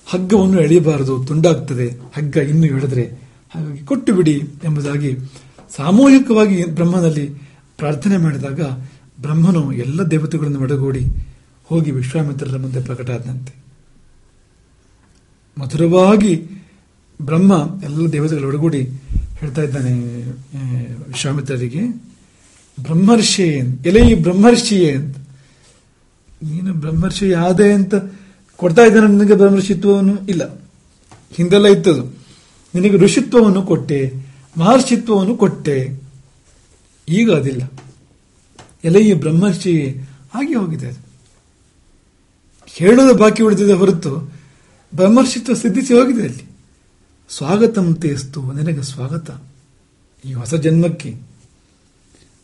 ಹಗ್ಗವನ್ನು ಎಳೆಯಬಾರದು, ತುಂಡಾಗ್ತದೆ ಹಗ್ಗ ಇನ್ನು ಎಳೆದ್ರೆ. ಹಾಗಾಗಿ ಕೊಟ್ಟು ಬಿಡಿ ಎಂಬುದಾಗಿ ಸಾಮೂಹಿಕವಾಗಿ ಬ್ರಹ್ಮನಲ್ಲಿ ಪ್ರಾರ್ಥನೆ ಮಾಡಿದಾಗ ಬ್ರಹ್ಮನು ಎಲ್ಲ ದೇವತೆಗಳನ್ನು ಒಡಗೂಡಿ ಹೋಗಿ ವಿಶ್ವಾಮಿತ್ರರ ಮುಂದೆ ಪ್ರಕಟ ಆದಂತೆ. ಮಧುರವಾಗಿ ಬ್ರಹ್ಮ ಎಲ್ಲ ದೇವತೆಗಳು ಒಡಗೂಡಿ ಹೇಳ್ತಾ ಇದ್ದಾನೆ ವಿಶ್ವಾಮಿತ್ರರಿಗೆ, ಬ್ರಹ್ಮರ್ಷಿಯೇ, ಎಲೆಯಿ ಬ್ರಹ್ಮರ್ಷಿಯೇ ಅಂತ. ನೀನು ಬ್ರಹ್ಮರ್ಷಿ ಆದೆ ಅಂತ ಕೊಡ್ತಾ ಇದ್ದಾನೆ. ನಿನಗೆ ಬ್ರಹ್ಮರ್ಷಿತ್ವವನ್ನು ಇಲ್ಲ, ಹಿಂದೆಲ್ಲ ಇತ್ತದು. ನಿನಗೆ ಋಷಿತ್ವವನ್ನು ಕೊಟ್ಟೆ, ಮಹರ್ಷಿತ್ವವನ್ನು ಕೊಟ್ಟೆ, ಈಗ ಅದಿಲ್ಲ. ಎಲೆಯಿ ಬ್ರಹ್ಮರ್ಷಿ ಹಾಗೆ ಹೋಗಿದೆ. ಹೇಳೋದು ಬಾಕಿ ಉಳಿದಿದೆ ಹೊರತು ಬ್ರಹ್ಮರ್ಷಿತ್ವ ಸಿದ್ಧಿಸಿ ಹೋಗಿದೆ ಅಲ್ಲಿ. ಸ್ವಾಗತಂ ತೇಸ್ತು, ನಿನಗೆ ಸ್ವಾಗತ ಈ ಹೊಸ ಜನ್ಮಕ್ಕೆ,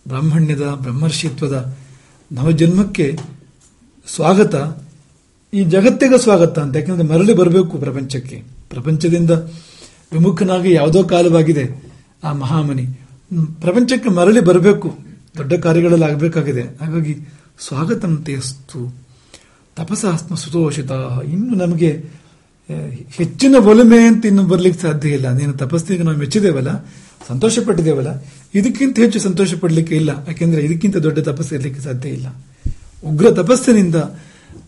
ಬ್ರಾಹ್ಮಣ್ಯದ ಬ್ರಹ್ಮರ್ಷಿತ್ವದ ನವಜನ್ಮಕ್ಕೆ ಸ್ವಾಗತ. ಈ ಜಗತ್ತಿಗೆ ಸ್ವಾಗತ ಅಂತ, ಯಾಕೆಂದ್ರೆ ಮರಳಿ ಬರಬೇಕು ಪ್ರಪಂಚಕ್ಕೆ. ಪ್ರಪಂಚದಿಂದ ವಿಮುಖನಾಗಿ ಯಾವುದೋ ಕಾಲವಾಗಿದೆ ಆ ಮಹಾಮನಿ, ಪ್ರಪಂಚಕ್ಕೆ ಮರಳಿ ಬರಬೇಕು, ದೊಡ್ಡ ಕಾರ್ಯಗಳಲ್ಲಿ ಆಗಬೇಕಾಗಿದೆ. ಹಾಗಾಗಿ ಸ್ವಾಗತಂ ತೇಸ್ತು ತಪಸಾಸ್ಮ ಸುತೋಷಿತ. ಇನ್ನು ನಮಗೆ ಹೆಚ್ಚಿನ ಒಲುಮೆ ಅಂತ ಇನ್ನು ಬರ್ಲಿಕ್ಕೆ ಸಾಧ್ಯ ಇಲ್ಲ. ನೀನು ತಪಸ್ಸಿಗೆ ನಾವು ಮೆಚ್ಚಿದೇವಲ್ಲ, ಸಂತೋಷ ಪಟ್ಟಿದ್ದೇವಲ್ಲ, ಇದಕ್ಕಿಂತ ಹೆಚ್ಚು ಸಂತೋಷ ಪಡಲಿಕ್ಕೆ ಇಲ್ಲ. ಯಾಕೆಂದ್ರೆ ಇದಕ್ಕಿಂತ ದೊಡ್ಡ ತಪಸ್ಸು ಇರಲಿಕ್ಕೆ ಸಾಧ್ಯ ಇಲ್ಲ. ಉಗ್ರ ತಪಸ್ಸಿನಿಂದ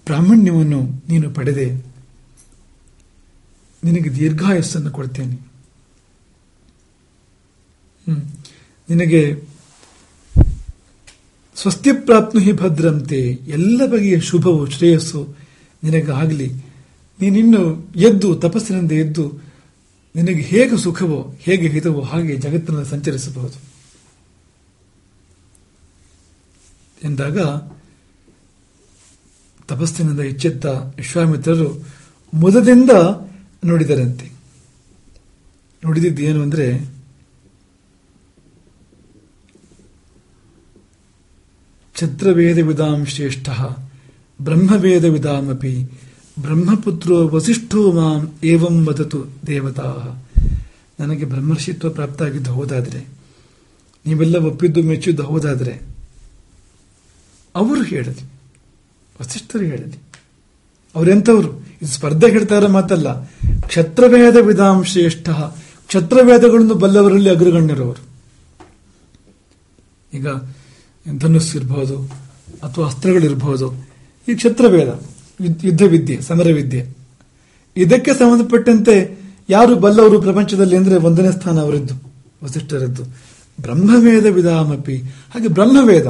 ಬ್ರಾಹ್ಮಣ್ಯವನ್ನು ನೀನು ಪಡೆದೆ, ನಿನಗೆ ದೀರ್ಘಾಯಸ್ಸನ್ನು ಕೊಡ್ತೇನೆ. ನಿನಗೆ ಸ್ವಸ್ತಿ ಪ್ರಾಪ್ನುಹಿ ಭದ್ರಂತೆ, ಎಲ್ಲ ಬಗೆಯ ಶುಭವು ಶ್ರೇಯಸ್ಸು ನಿನಗಾಗಲಿ. ನೀನಿನ್ನು ಎದ್ದು ತಪಸ್ಸಿನಿಂದ ಎದ್ದು ನಿನಗೆ ಹೇಗೆ ಸುಖವೋ ಹೇಗೆ ಹಿತವೋ ಹಾಗೆ ಜಗತ್ತಿನಲ್ಲಿ ಸಂಚರಿಸಬಹುದು ಎಂದಾಗ ತಪಸ್ಸಿನಿಂದ ಎಚ್ಚೆತ್ತ ವಿಶ್ವಾಮಿತ್ರರು ಮುದದಿಂದ ನೋಡಿದರಂತೆ. ನೋಡಿದ್ದೇನು ಅಂದ್ರೆ, ಛತ್ರವೇದ ವಿದಾಂ ಶ್ರೇಷ್ಠ ಬ್ರಹ್ಮವೇದ ವಿದಾಮಪಿ ಬ್ರಹ್ಮಪುತ್ರೋ ವಸಿಷ್ಠೋ ಮಾಂ ಏವಂ ವದತು ದೇವತಾ. ನನಗೆ ಬ್ರಹ್ಮರ್ಷಿತ್ವ ಪ್ರಾಪ್ತ ಆಗಿದ್ದು ಹೋದಾದ್ರೆ, ನೀವೆಲ್ಲ ಒಪ್ಪಿದ್ದು ಮೆಚ್ಚಿದ್ದು ಹೋದಾದ್ರೆ ಅವರು ಹೇಳಲಿ, ವಸಿಷ್ಠರು ಹೇಳಲಿ. ಅವರೆಂಥವರು? ಇದು ಸ್ಪರ್ಧೆ ಹೇಳ್ತಾರ ಮಾತಲ್ಲ. ಕ್ಷತ್ರವೇದ ವಿದಾಂ ಶ್ರೇಷ್ಠ, ಕ್ಷತ್ರವೇದಗಳನ್ನು ಬಲ್ಲವರಲ್ಲಿ ಅಗ್ರಗಣ್ಯರವರು. ಈಗ ಧನುಸ್ಸು ಇರಬಹುದು ಅಥವಾ ಅಸ್ತ್ರಗಳಿರಬಹುದು, ಈ ಕ್ಷತ್ರವೇದ ಯುದ್ಧ ವಿದ್ಯೆ, ಸಮರ ವಿದ್ಯೆ, ಇದಕ್ಕೆ ಸಂಬಂಧಪಟ್ಟಂತೆ ಯಾರು ಬಲ್ಲವರು ಪ್ರಪಂಚದಲ್ಲಿ ಅಂದ್ರೆ ಒಂದನೇ ಸ್ಥಾನ ಅವರಿದ್ದು, ವಸಿಷ್ಠರದ್ದು. ಬ್ರಹ್ಮವೇದ ವಿಧಾಮಪಿ, ಹಾಗೆ ಬ್ರಹ್ಮವೇದ,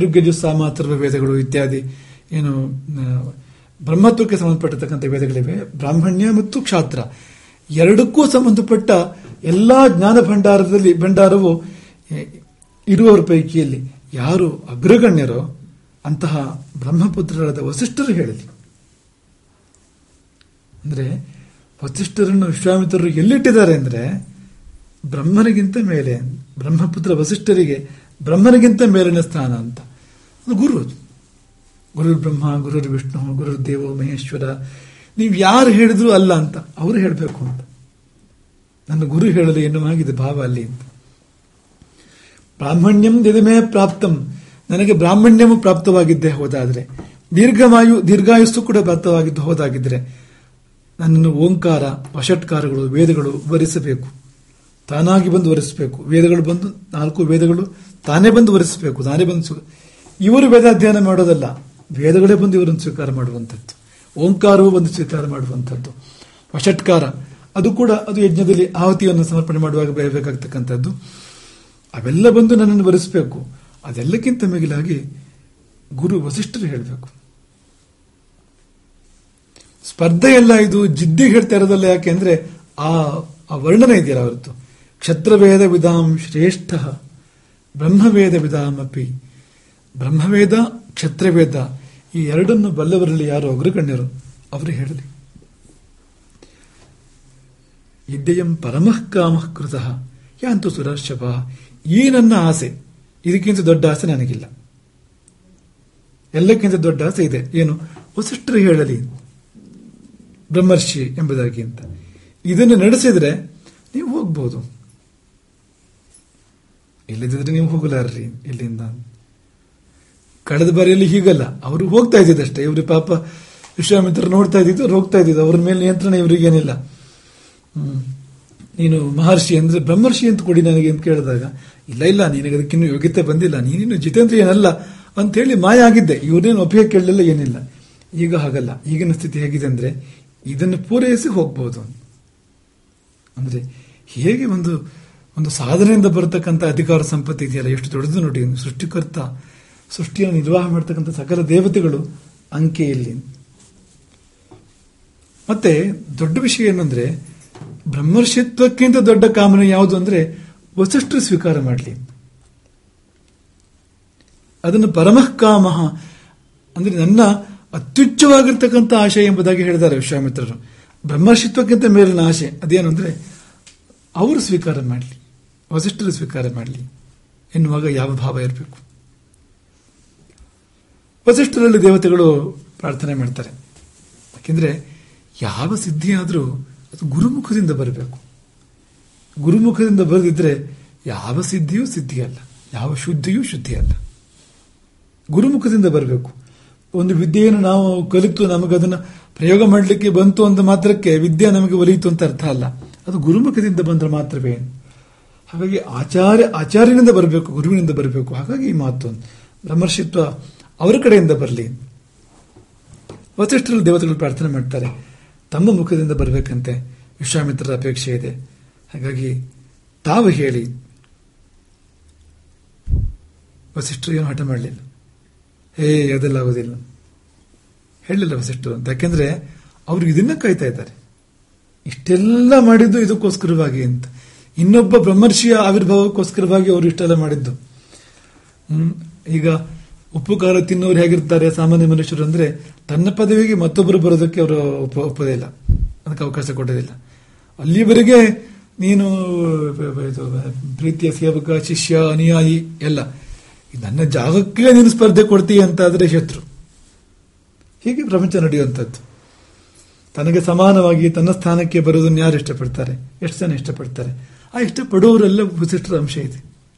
ಋಗ್ಯಜು ಸಾಮ ಅಥರ್ವ ವೇದಗಳು ಇತ್ಯಾದಿ ಏನು ಬ್ರಹ್ಮತ್ವಕ್ಕೆ ಸಂಬಂಧಪಟ್ಟಿರ್ತಕ್ಕಂಥ ವೇದಗಳಿವೆ. ಬ್ರಾಹ್ಮಣ್ಯ ಮತ್ತು ಕ್ಷಾತ್ರ ಎರಡಕ್ಕೂ ಸಂಬಂಧಪಟ್ಟ ಎಲ್ಲಾ ಜ್ಞಾನ ಭಂಡಾರವು ಇರುವವರ ಪೈಕಿಯಲ್ಲಿ ಯಾರು ಅಗ್ರಗಣ್ಯರೋ ಅಂತಹ ಬ್ರಹ್ಮಪುತ್ರರಾದ ವಸಿಷ್ಠರು ಹೇಳಲಿ. ಅಂದ್ರೆ ವಸಿಷ್ಠರನ್ನು ವಿಶ್ವಾಮಿತ್ರರು ಎಲ್ಲಿಟ್ಟಿದ್ದಾರೆ ಅಂದ್ರೆ ಬ್ರಹ್ಮನಿಗಿಂತ ಮೇಲೆ, ಬ್ರಹ್ಮಪುತ್ರ ವಸಿಷ್ಠರಿಗೆ ಬ್ರಹ್ಮನಿಗಿಂತ ಮೇಲಿನ ಸ್ಥಾನ ಅಂತ. ಅದು ಗುರು, ಗುರುರ್ ಬ್ರಹ್ಮ ಗುರುರ್ ವಿಷ್ಣು ಗುರುರ್ ದೇವೋ ಮಹೇಶ್ವರ. ನೀವು ಯಾರು ಹೇಳಿದ್ರು ಅಲ್ಲ ಅಂತ ಅವರು ಹೇಳಬೇಕು ಅಂತ. ನನ್ನ ಗುರು ಹೇಳಲು ಎನ್ನುವಾಗಿದೆ ಭಾವ ಅಲ್ಲಿ ಅಂತ. ಬ್ರಾಹ್ಮಣ್ಯಂ ದಿದಮೇ ಪ್ರಾಪ್ತಂ, ನನಗೆ ಬ್ರಾಹ್ಮಣ್ಯವು ಪ್ರಾಪ್ತವಾಗಿದ್ದೇ ಹೋದಾದ್ರೆ, ದೀರ್ಘಾಯುಸ್ಸು ಕೂಡ ಪ್ರಾಪ್ತವಾಗಿದ್ದು ಹೋದಾಗಿದ್ರೆ ನನ್ನನ್ನು ಓಂಕಾರ ವಷಟ್ಕಾರಗಳು ವೇದಗಳು ವರಿಸಬೇಕು, ತಾನಾಗಿ ಬಂದು ವರಿಸಬೇಕು. ವೇದಗಳು ಬಂದು 4 ವೇದಗಳು ತಾನೇ ಬಂದು ವರಿಸಬೇಕು, ತಾನೇ ಬಂದು ಇವರು ವೇದಾಧ್ಯಯನ ಮಾಡೋದಲ್ಲ, ವೇದಗಳೇ ಬಂದು ಇವರನ್ನು ಸ್ವೀಕಾರ ಮಾಡುವಂಥದ್ದು. ಓಂಕಾರವು ಬಂದು ಸ್ವೀಕಾರ ಮಾಡುವಂಥದ್ದು. ವಷಟ್ಕಾರ ಅದು ಕೂಡ ಅದು ಯಜ್ಞದಲ್ಲಿ ಆಹುತಿಯನ್ನು ಸಮರ್ಪಣೆ ಮಾಡುವಾಗ ಬರಬೇಕಾಗ್ತಕ್ಕಂಥದ್ದು. ಅವೆಲ್ಲ ಬಂದು ನನ್ನನ್ನು ವರಿಸಬೇಕು. ಅದೆಲ್ಲಕ್ಕಿಂತ ಮಿಗಿಲಾಗಿ ಗುರು ವಸಿಷ್ಠರು ಹೇಳಬೇಕು. ಸ್ಪರ್ಧೆ ಎಲ್ಲ ಇದು ಜಿದ್ದಿಗೆ ಹೇಳ್ತಾ ಇರೋದಲ್ಲ. ಯಾಕೆಂದ್ರೆ ಆ ವರ್ಣನೆ ಇದೆಯಲ್ಲ ಅವರದ್ದು. ಕ್ಷತ್ರವೇದ ವಿಧಾಂ ಶ್ರೇಷ್ಠ ಬ್ರಹ್ಮವೇದ ವಿಧಾಮಪಿ. ಬ್ರಹ್ಮವೇದ ಕ್ಷತ್ರವೇದ ಈ ಎರಡನ್ನು ಬಲ್ಲವರಲ್ಲಿ ಯಾರು ಅಗ್ರಗಣ್ಯರು ಅವರು ಹೇಳಲಿ. ಇದ್ದಯಂ ಪರಮಃ ಕಾಮಃ ಕೃತಃ ಯಾಂತು ಸುರರ್ಷಭ. ಈ ನನ್ನ ಆಸೆ, ಇದಕ್ಕಿಂತ ದೊಡ್ಡ ಆಸೆ ನನಗಿಲ್ಲ. ಎಲ್ಲಕ್ಕಿಂತ ದೊಡ್ಡ ಆಸೆ ಇದೆ. ಏನು? ವಸಿಷ್ಠರು ಹೇಳಲಿ ಬ್ರಹ್ಮರ್ಷಿ ಎಂಬುದಾಗಿ ಅಂತ. ಇದನ್ನು ನಡೆಸಿದ್ರೆ ನೀವು ಹೋಗ್ಬೋದು, ಇಲ್ಲದಿದ್ರೆ ನೀವು ಹೋಗಲಾರ್ರಿ ಇಲ್ಲಿಂದ. ಕಳೆದ ಬಾರಿಯಲ್ಲಿ ಹೀಗಲ್ಲ, ಅವರು ಹೋಗ್ತಾ ಇದ್ದಿದ್ದಷ್ಟೇ. ಇವರು ಪಾಪ ವಿಶ್ವಾಮಿತ್ರರು ನೋಡ್ತಾ ಇದ್ದಿದ್ದು, ಅವ್ರು ಹೋಗ್ತಾ ಇದ್ದಿದ್ದು. ಅವ್ರ ಮೇಲೆ ನಿಯಂತ್ರಣ ಇವರಿಗೇನಿಲ್ಲ. ನೀನು ಮಹರ್ಷಿ ಅಂದ್ರೆ ಬ್ರಹ್ಮರ್ಷಿ ಅಂತ ಕೊಡಿ ನನಗೆ ಅಂತ ಕೇಳಿದಾಗ, ಇಲ್ಲ ನಿನಗೆ ಅದಕ್ಕಿನ್ನೂ ಯೋಗ್ಯತೆ ಬಂದಿಲ್ಲ, ನೀನಿನ್ನು ಜಿತೇಂದ್ರಿಯನಲ್ಲ ಅಂತ ಹೇಳಿ ಮಾಯ ಆಗಿದ್ದೆ. ಇವ್ರನ್ನೇನು ಒಪ್ಪಿಗೆ ಕೇಳಲಿಲ್ಲ, ಏನಿಲ್ಲ. ಈಗ ಹಾಗಲ್ಲ. ಈಗಿನ ಸ್ಥಿತಿ ಹೇಗಿದೆ ಅಂದ್ರೆ ಇದನ್ನು ಪೂರೈಸಿ ಹೋಗ್ಬಹುದು. ಅಂದ್ರೆ ಹೇಗೆ ಒಂದು ಸಾಧನೆಯಿಂದ ಬರತಕ್ಕಂಥ ಅಧಿಕಾರ ಸಂಪತ್ತಿ ಇದೆಯಲ್ಲ, ಎಷ್ಟು ದೊಡ್ಡದು ನೋಡಿ. ಸೃಷ್ಟಿಕರ್ತ, ಸೃಷ್ಟಿಯನ್ನು ನಿರ್ವಾಹ ಮಾಡತಕ್ಕಂಥ ಸಕಲ ದೇವತೆಗಳು ಅಂಕೆಯಲ್ಲಿ. ಮತ್ತೆ ದೊಡ್ಡ ವಿಷಯ ಏನಂದ್ರೆ, ಬ್ರಹ್ಮರ್ಷಿತ್ವಕ್ಕಿಂತ ದೊಡ್ಡ ಕಾಮನೆ ಯಾವುದು ಅಂದ್ರೆ ವಸಿಷ್ಠರು ಸ್ವೀಕಾರ ಮಾಡಲಿ. ಅದನ್ನು ಪರಮಃ ಕಾಮಃ ಅಂದ್ರೆ ನನ್ನ ಅತ್ಯುಚ್ಚವಾಗಿರ್ತಕ್ಕಂಥ ಆಶೆ ಎಂಬುದಾಗಿ ಹೇಳಿದ್ದಾರೆ ವಿಶ್ವಾಮಿತ್ರರು. ಬ್ರಹ್ಮರ್ಷಿತ್ವಕ್ಕಿಂತ ಮೇಲಿನ ಆಶೆ ಅದೇನು ಅಂದ್ರೆ ಅವರು ಸ್ವೀಕಾರ ಮಾಡಲಿ, ವಸಿಷ್ಠರು ಸ್ವೀಕಾರ ಮಾಡಲಿ ಎನ್ನುವಾಗ ಯಾವ ಭಾವ ಇರಬೇಕು. ವಸಿಷ್ಠರಲ್ಲಿ ದೇವತೆಗಳು ಪ್ರಾರ್ಥನೆ ಮಾಡ್ತಾರೆ. ಯಾಕೆಂದ್ರೆ ಯಾವ ಸಿದ್ಧಿಯಾದರೂ ಅದು ಗುರುಮುಖದಿಂದ ಬರಬೇಕು. ಗುರುಮುಖದಿಂದ ಬರೆದಿದ್ರೆ ಯಾವ ಸಿದ್ಧಿಯೂ ಸಿದ್ಧಿಯಲ್ಲ, ಯಾವ ಶುದ್ಧಿಯೂ ಶುದ್ಧಿಯಲ್ಲ. ಗುರುಮುಖದಿಂದ ಬರಬೇಕು. ಒಂದು ವಿದ್ಯೆಯನ್ನು ನಾವು ಕಲಿತು ನಮಗದನ್ನು ಪ್ರಯೋಗ ಮಾಡಲಿಕ್ಕೆ ಬಂತು ಅಂತ ಮಾತ್ರಕ್ಕೆ ವಿದ್ಯೆ ನಮಗೆ ಒಲಿಯಿತು ಅಂತ ಅರ್ಥ ಅಲ್ಲ. ಅದು ಗುರುಮುಖದಿಂದ ಬಂದ್ರೆ ಮಾತ್ರವೇ. ಹಾಗಾಗಿ ಆಚಾರ್ಯನಿಂದ ಬರಬೇಕು, ಗುರುವಿನಿಂದ ಬರಬೇಕು. ಹಾಗಾಗಿ ಈ ಮಾತು ಬ್ರಹ್ಮರ್ಷಿತ್ವ ಅವರ ಕಡೆಯಿಂದ ಬರಲಿ. ವಸಿಷ್ಠರಲ್ಲಿ ದೇವತೆಗಳು ಪ್ರಾರ್ಥನೆ ಮಾಡ್ತಾರೆ, ತಮ್ಮ ಮುಖದಿಂದ ಬರಬೇಕಂತೆ ವಿಶ್ವಾಮಿತ್ರರ ಅಪೇಕ್ಷೆ ಇದೆ. ಹಾಗಾಗಿ ತಾವು ಹೇಳಿ. ವಸಿಷ್ಠರು ಏನು ಹಠ ಮಾಡಲಿಲ್ಲ. ಅದೆಲ್ಲ ಆಗೋದಿಲ್ಲ ಹೇಳಲಿಲ್ಲ ವಸಿಷ್ಠರು ಅಂತ. ಯಾಕೆಂದ್ರೆ ಅವರು ಇದನ್ನ ಕಾಯ್ತಾ ಇದ್ದಾರೆ. ಇಷ್ಟೆಲ್ಲ ಮಾಡಿದ್ದು ಇದಕ್ಕೋಸ್ಕರವಾಗಿ ಅಂತ, ಇನ್ನೊಬ್ಬ ಬ್ರಹ್ಮರ್ಷಿಯ ಆವಿರ್ಭಾವಕ್ಕೋಸ್ಕರವಾಗಿ ಅವರು ಇಷ್ಟೆಲ್ಲ ಮಾಡಿದ್ದು. ಈಗ ಉಪ್ಪು ಖಾರ ತಿನ್ನೋರು ಹೇಗಿರ್ತಾರೆ ಸಾಮಾನ್ಯ ಮನುಷ್ಯರು ಅಂದ್ರೆ, ತನ್ನ ಪದವಿಗೆ ಮತ್ತೊಬ್ಬರು ಬರೋದಕ್ಕೆ ಅವರು ಒಪ್ಪೋದಿಲ್ಲ, ಅದಕ್ಕೆ ಅವಕಾಶ ಕೊಡೋದಿಲ್ಲ. ಅಲ್ಲಿವರೆಗೆ ನೀನು ಪ್ರೀತಿಯ ಸೇವಕ, ಶಿಷ್ಯ, ಅನುಯಾಯಿ ಎಲ್ಲ, ನನ್ನ ಜಾಗಕ್ಕೆ ನೀನು ಸ್ಪರ್ಧೆ ಕೊಡ್ತೀಯ ಅಂತಾದ್ರೆ ಶತ್ರು. ಹೀಗೆ ಪ್ರಪಂಚ ನಡೆಯುವಂಥದ್ದು. ತನಗೆ ಸಮಾನವಾಗಿ ತನ್ನ ಸ್ಥಾನಕ್ಕೆ ಬರೋದನ್ನು ಯಾರು ಇಷ್ಟಪಡ್ತಾರೆ? ಎಷ್ಟು ಜನ ಇಷ್ಟಪಡ್ತಾರೆ? ಆ ಇಷ್ಟಪಡುವವರೆಲ್ಲ ವಸಿಷ್ಠರ ಅಂಶ ಇದೆ,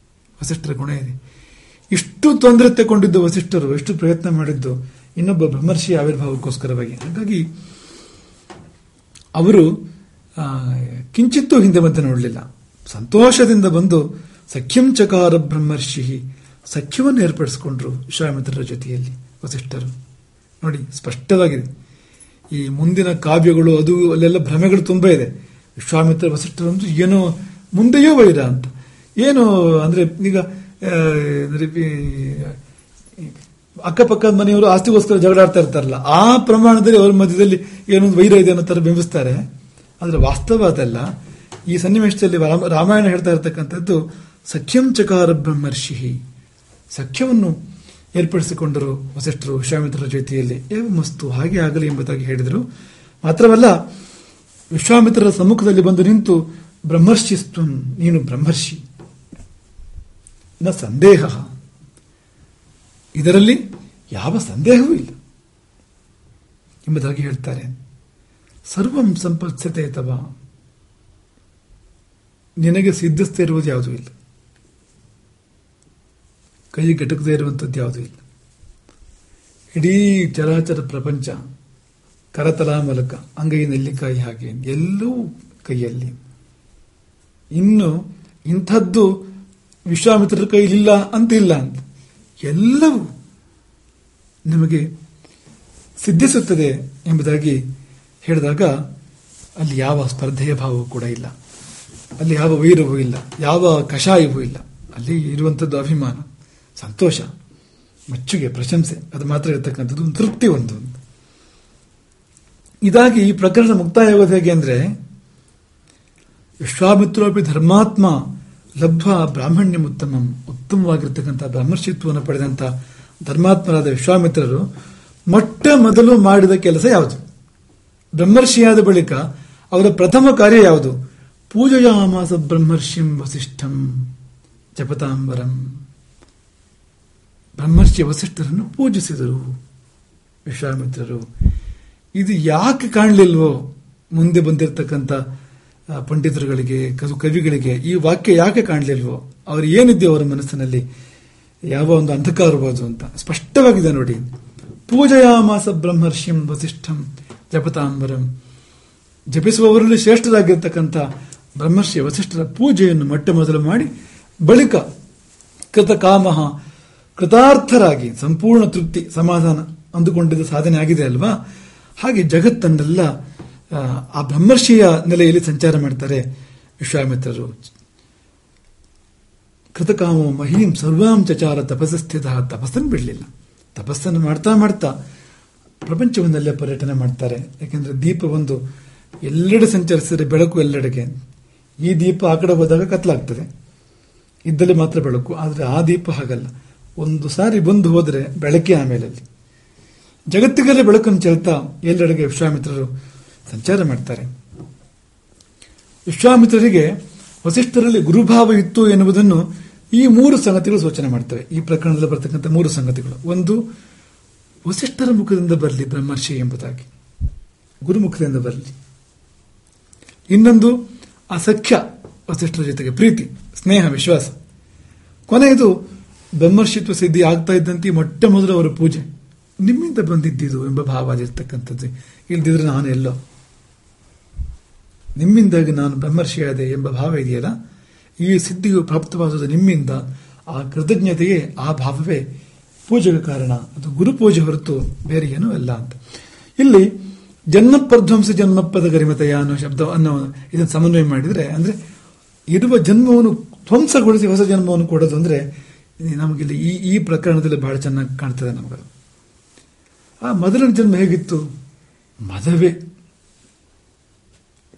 ವಸಿಷ್ಠರ ಗುಣ ಇದೆ. ಇಷ್ಟು ತೊಂದರೆ ತಗೊಂಡಿದ್ದು ವಸಿಷ್ಠರು, ಎಷ್ಟು ಪ್ರಯತ್ನ ಮಾಡಿದ್ದು ಇನ್ನೊಬ್ಬ ಬ್ರಹ್ಮರ್ಷಿಯ ಆವಿರ್ಭಾವಕ್ಕೋಸ್ಕರವಾಗಿ. ಹಾಗಾಗಿ ಅವರು ಕಿಂಚಿತ್ತೂ ಹಿಂದೆ ಬಂದು ನೋಡಲಿಲ್ಲ. ಸಂತೋಷದಿಂದ ಬಂದು ಸಖ್ಯಂ ಚಕಾರ ಬ್ರಹ್ಮರ್ಷಿ, ಸಖ್ಯವನ್ನು ಏರ್ಪಡಿಸಿಕೊಂಡ್ರು ವಿಶ್ವಾಮಿತ್ರರ ಜೊತೆಯಲ್ಲಿ ವಸಿಷ್ಠರು. ನೋಡಿ, ಸ್ಪಷ್ಟವಾಗಿದೆ. ಈ ಮುಂದಿನ ಕಾವ್ಯಗಳು ಅದು ಅಲ್ಲೆಲ್ಲ ಭ್ರಮೆಗಳು ತುಂಬಾ ಇದೆ. ವಿಶ್ವಾಮಿತ್ರ ವಸಿಷ್ಠರು ಅಂದ್ರೆ ಏನೋ ಮುಂದೆಯೂ ವೈರ ಅಂತ. ಏನು ಅಂದ್ರೆ ಈಗ ಅಕ್ಕಪಕ್ಕದ ಮನೆಯವರು ಆಸ್ತಿಗೋಸ್ಕರ ಜಗಳಾಡ್ತಾ ಇರ್ತಾರಲ್ಲ, ಆ ಪ್ರಮಾಣದಲ್ಲಿ ಅವರ ಮಧ್ಯದಲ್ಲಿ ಏನೊಂದು ವೈರ ಇದೆ ಅನ್ನೋ ತರ ಬಿಂಬಿಸ್ತಾರೆ. ಆದ್ರೆ ವಾಸ್ತವ ಅದಲ್ಲ. ಈ ಸನ್ನಿವೇಶದಲ್ಲಿ ರಾಮಾಯಣ ಹೇಳ್ತಾ ಇರತಕ್ಕಂಥದ್ದು ಸಖ್ಯಂ ಚಕಾರ ಬ್ರಹ್ಮರ್ಷಿ, ಸಖ್ಯವನ್ನು ಏರ್ಪಡಿಸಿಕೊಂಡರು ವಸಿಷ್ಠರು ವಿಶ್ವಾಮಿತ್ರರ ಜೊತೆಯಲ್ಲಿ. ಮಸ್ತು, ಹಾಗೆ ಆಗಲಿ ಎಂಬುದಾಗಿ ಹೇಳಿದರು. ಮಾತ್ರವಲ್ಲ, ವಿಶ್ವಾಮಿತ್ರರ ಸಮ್ಮುಖದಲ್ಲಿ ಬಂದು ನಿಂತು ಬ್ರಹ್ಮರ್ಷಿಸ್ತ್ವಂ, ನೀನು ಬ್ರಹ್ಮರ್ಷಿ, ನ ಸಂದೇಹ, ಇದರಲ್ಲಿ ಯಾವ ಸಂದೇಹವೂ ಇಲ್ಲ ಎಂಬುದಾಗಿ ಹೇಳ್ತಾರೆ. ಸರ್ವಂ ಸಂಪತ್ಸತೆ ತವ, ನಿನಗೆ ಸಿದ್ಧಿಸದೇ ಇರುವುದು ಯಾವುದೂ ಇಲ್ಲ, ಕೈ ಗಟಕದೇ ಇರುವಂಥದ್ದು ಯಾವುದೂ ಇಲ್ಲ. ಇಡೀ ಚರಾಚರ ಪ್ರಪಂಚ ಕರತಲ ಮೂಲಕ ಅಂಗೈ ನೆಲ್ಲಿಕಾಯಿ ಹಾಗೆ ಎಲ್ಲವೂ ಕೈಯಲ್ಲಿ. ಇನ್ನು ಇಂಥದ್ದು ವಿಶ್ವಾಮಿತ್ರರ ಕೈಲಿಲ್ಲ ಅಂತಿಲ್ಲ ಅಂತ, ಎಲ್ಲವೂ ನಮಗೆ ಸಿದ್ಧಿಸುತ್ತದೆ ಎಂಬುದಾಗಿ ಹೇಳಿದಾಗ ಅಲ್ಲಿ ಯಾವ ಸ್ಪರ್ಧೆಯ ಭಾವವೂ ಕೂಡ ಇಲ್ಲ, ಅಲ್ಲಿ ಯಾವ ವೈರವೂ ಇಲ್ಲ, ಯಾವ ಕಷಾಯವೂ ಇಲ್ಲ. ಅಲ್ಲಿ ಇರುವಂಥದ್ದು ಅಭಿಮಾನ, ಸಂತೋಷ, ಮೆಚ್ಚುಗೆ, ಪ್ರಶಂಸೆ, ಅದು ಮಾತ್ರ ಇರತಕ್ಕಂಥದ್ದು, ಒಂದು ತೃಪ್ತಿ. ಒಂದು ಇದಾಗಿ ಈ ಪ್ರಕರಣ ಮುಕ್ತಾಯವಾಗೋದು ಹೇಗೆ ಅಂದ್ರೆ, ವಿಶ್ವಾಮಿತ್ರೋಪಿ ಧರ್ಮಾತ್ಮ ಲಬ್ಧ ಬ್ರಾಹ್ಮಣ್ಯಂ ಉತ್ತಮಂ, ಉತ್ತಮವಾಗಿರ್ತಕ್ಕಂಥ ಬ್ರಹ್ಮರ್ಷಿತ್ವವನ್ನು ಪಡೆದಂಥ ಧರ್ಮಾತ್ಮರಾದ ವಿಶ್ವಾಮಿತ್ರರು ಮೊಟ್ಟ ಮೊದಲು ಮಾಡಿದ ಕೆಲಸ ಯಾವುದು? ಬ್ರಹ್ಮರ್ಷಿಯಾದ ಬಳಿಕ ಅವರ ಪ್ರಥಮ ಕಾರ್ಯ ಯಾವುದು? ಪೂಜಯಾಮಾಸ ಬ್ರಹ್ಮರ್ಷಿಂ ವಸಿಷ್ಠಂ ಜಪತಾಂಬರಂ. ಬ್ರಹ್ಮರ್ಷಿ ವಸಿಷ್ಠರನ್ನು ಪೂಜಿಸಿದರು ವಿಶ್ವಾಮಿತ್ರರು. ಇದು ಯಾಕೆ ಕಾಣಲಿಲ್ವೋ ಮುಂದೆ ಬಂದಿರತಕ್ಕಂಥ ಪಂಡಿತರುಗಳಿಗೆ, ಕವಿಗಳಿಗೆ ಈ ವಾಕ್ಯ ಯಾಕೆ ಕಾಣಲಿಲ್ವೋ? ಅವರು ಏನಿದೆಯೋ ಅವರ ಮನಸ್ಸಿನಲ್ಲಿ, ಯಾವ ಒಂದು ಅಂಧಕಾರಬಹುದು ಅಂತ ಸ್ಪಷ್ಟವಾಗಿದೆ ನೋಡಿ. ಪೂಜಯಾಮಾಸ ಬ್ರಹ್ಮರ್ಷಿಂ ವಸಿಷ್ಠಂ ಜಪತಾಂಬರಂ, ಜಪಿಸುವವರಲ್ಲಿ ಶ್ರೇಷ್ಠರಾಗಿರ್ತಕ್ಕಂಥ ಬ್ರಹ್ಮರ್ಷಿ ವಸಿಷ್ಠರ ಪೂಜೆಯನ್ನು ಮೊಟ್ಟ ಮೊದಲು ಮಾಡಿ ಬಳಿಕ ಕೃತಕಾಮಃ ಕೃತಾರ್ಥರಾಗಿ ಸಂಪೂರ್ಣ ತೃಪ್ತಿ ಸಮಾಧಾನ ಅಂದುಕೊಂಡಿದ್ದ ಸಾಧನೆ ಆಗಿದೆ ಅಲ್ವಾ. ಹಾಗೆ ಜಗತ್ತನ್ನೆಲ್ಲ ಆ ಬ್ರಹ್ಮರ್ಷಿಯ ನೆಲೆಯಲ್ಲಿ ಸಂಚಾರ ಮಾಡ್ತಾರೆ ವಿಶ್ವಾಮಿತ್ರರು. ಕೃತಕಾಮ ಮಹೀಂ ಸರ್ವಾಂ ಚಚಾರ ತಪಸ್ಸ್ಥಿತ, ತಪಸ್ಸನ್ನು ಬಿಡಲಿಲ್ಲ. ತಪಸ್ಸನ್ನು ಮಾಡ್ತಾ ಮಾಡ್ತಾ ಪ್ರಪಂಚವನ್ನೆಲ್ಲ ಪರ್ಯಟನೆ ಮಾಡ್ತಾರೆ. ಯಾಕೆಂದ್ರೆ ದೀಪ ಒಂದು ಎಲ್ಲೆಡೆ ಸಂಚರಿಸಿದರೆ ಬೆಳಕು ಎಲ್ಲೆಡೆಗೆ. ಈ ದೀಪ ಆ ಕಡೆ ಹೋದಾಗ ಕತ್ಲಾಗ್ತದೆ, ಇದ್ದಲ್ಲಿ ಮಾತ್ರ ಬೆಳಕು. ಆದರೆ ಆ ದೀಪ ಹಾಗಲ್ಲ, ಒಂದು ಸಾರಿ ಬಂದು ಹೋದರೆ ಬೆಳಕೆ ಆಮೇಲೆ ಅಲ್ಲಿ ಜಗತ್ತಿಗೆಲ್ಲ ಬೆಳಕನ್ನು ಚೆಲ್ತಾ ಎಲ್ಲೆಡೆಗೆ ವಿಶ್ವಾಮಿತ್ರರು ಸಂಚಾರ ಮಾಡ್ತಾರೆ. ವಿಶ್ವಾಮಿತ್ರರಿಗೆ ವಸಿಷ್ಠರಲ್ಲಿ ಗುರುಭಾವ ಇತ್ತು ಎನ್ನುವುದನ್ನು ಈ 3 ಸಂಗತಿಗಳು ಸೂಚನೆ ಮಾಡ್ತವೆ. ಈ ಪ್ರಕರಣದಲ್ಲಿ ಬರ್ತಕ್ಕಂಥ 3 ಸಂಗತಿಗಳು. ಒಂದು, ವಸಿಷ್ಠರ ಮುಖದಿಂದ ಬರಲಿ ಬ್ರಹ್ಮರ್ಷಿ ಎಂಬುದಾಗಿ, ಗುರುಮುಖದಿಂದ ಬರಲಿ. ಇನ್ನೊಂದು, ಆ ಸಖ್ಯ, ವಸಿಷ್ಠರ ಜೊತೆಗೆ ಪ್ರೀತಿ, ಸ್ನೇಹ, ವಿಶ್ವಾಸ. ಕೊನೆಯದು, ಬ್ರಹ್ಮರ್ಷಿತ್ವ ಸಿದ್ಧಿ ಆಗ್ತಾ ಇದ್ದಂತೆ ಮೊಟ್ಟ ಮೊದಲು ಅವರ ಪೂಜೆ ನಿಮ್ಮಿಂದ ಬಂದಿದ್ದಿದು ಎಂಬ ಭಾವ ಅದಿರ್ತಕ್ಕಂಥದ್ದು. ಇಲ್ದಿದ್ರೆ ನಾನು ಎಲ್ಲೋ, ನಿಮ್ಮಿಂದಾಗಿ ನಾನು ಬ್ರಹ್ಮರ್ಷಿಯಾದೆ ಎಂಬ ಭಾವ ಇದೆಯಲ್ಲ, ಈ ಸಿದ್ಧಿಯು ಪ್ರಾಪ್ತವಾದುದು ನಿಮ್ಮಿಂದ. ಆ ಕೃತಜ್ಞತೆಯೇ, ಆ ಭಾವವೇ ಪೂಜೆಗೆ ಕಾರಣ. ಅದು ಗುರುಪೂಜೆ ಹೊರತು ಬೇರೆ ಏನೂ ಅಲ್ಲ ಅಂತ. ಇಲ್ಲಿ ಜನ್ಮಪ್ರಧ್ವಂಸ ಜನ್ಮಪದ ಗರಿಮತೆಯ ಅನ್ನೋ ಶಬ್ದ ಅನ್ನೋ ಇದನ್ನು ಸಮನ್ವಯ ಮಾಡಿದರೆ, ಅಂದ್ರೆ ಇರುವ ಜನ್ಮವನ್ನು ಧ್ವಂಸಗೊಳಿಸಿ ಹೊಸ ಜನ್ಮವನ್ನು ಕೊಡೋದು ಅಂದ್ರೆ ನಮಗಿಲ್ಲಿ ಈ ಪ್ರಕರಣದಲ್ಲಿ ಬಹಳ ಚೆನ್ನಾಗಿ ಕಾಣ್ತದೆ ನಮಗದು. ಆ ಮೊದಲನೇ ಜನ್ಮ ಹೇಗಿತ್ತು? ಮದವೇ.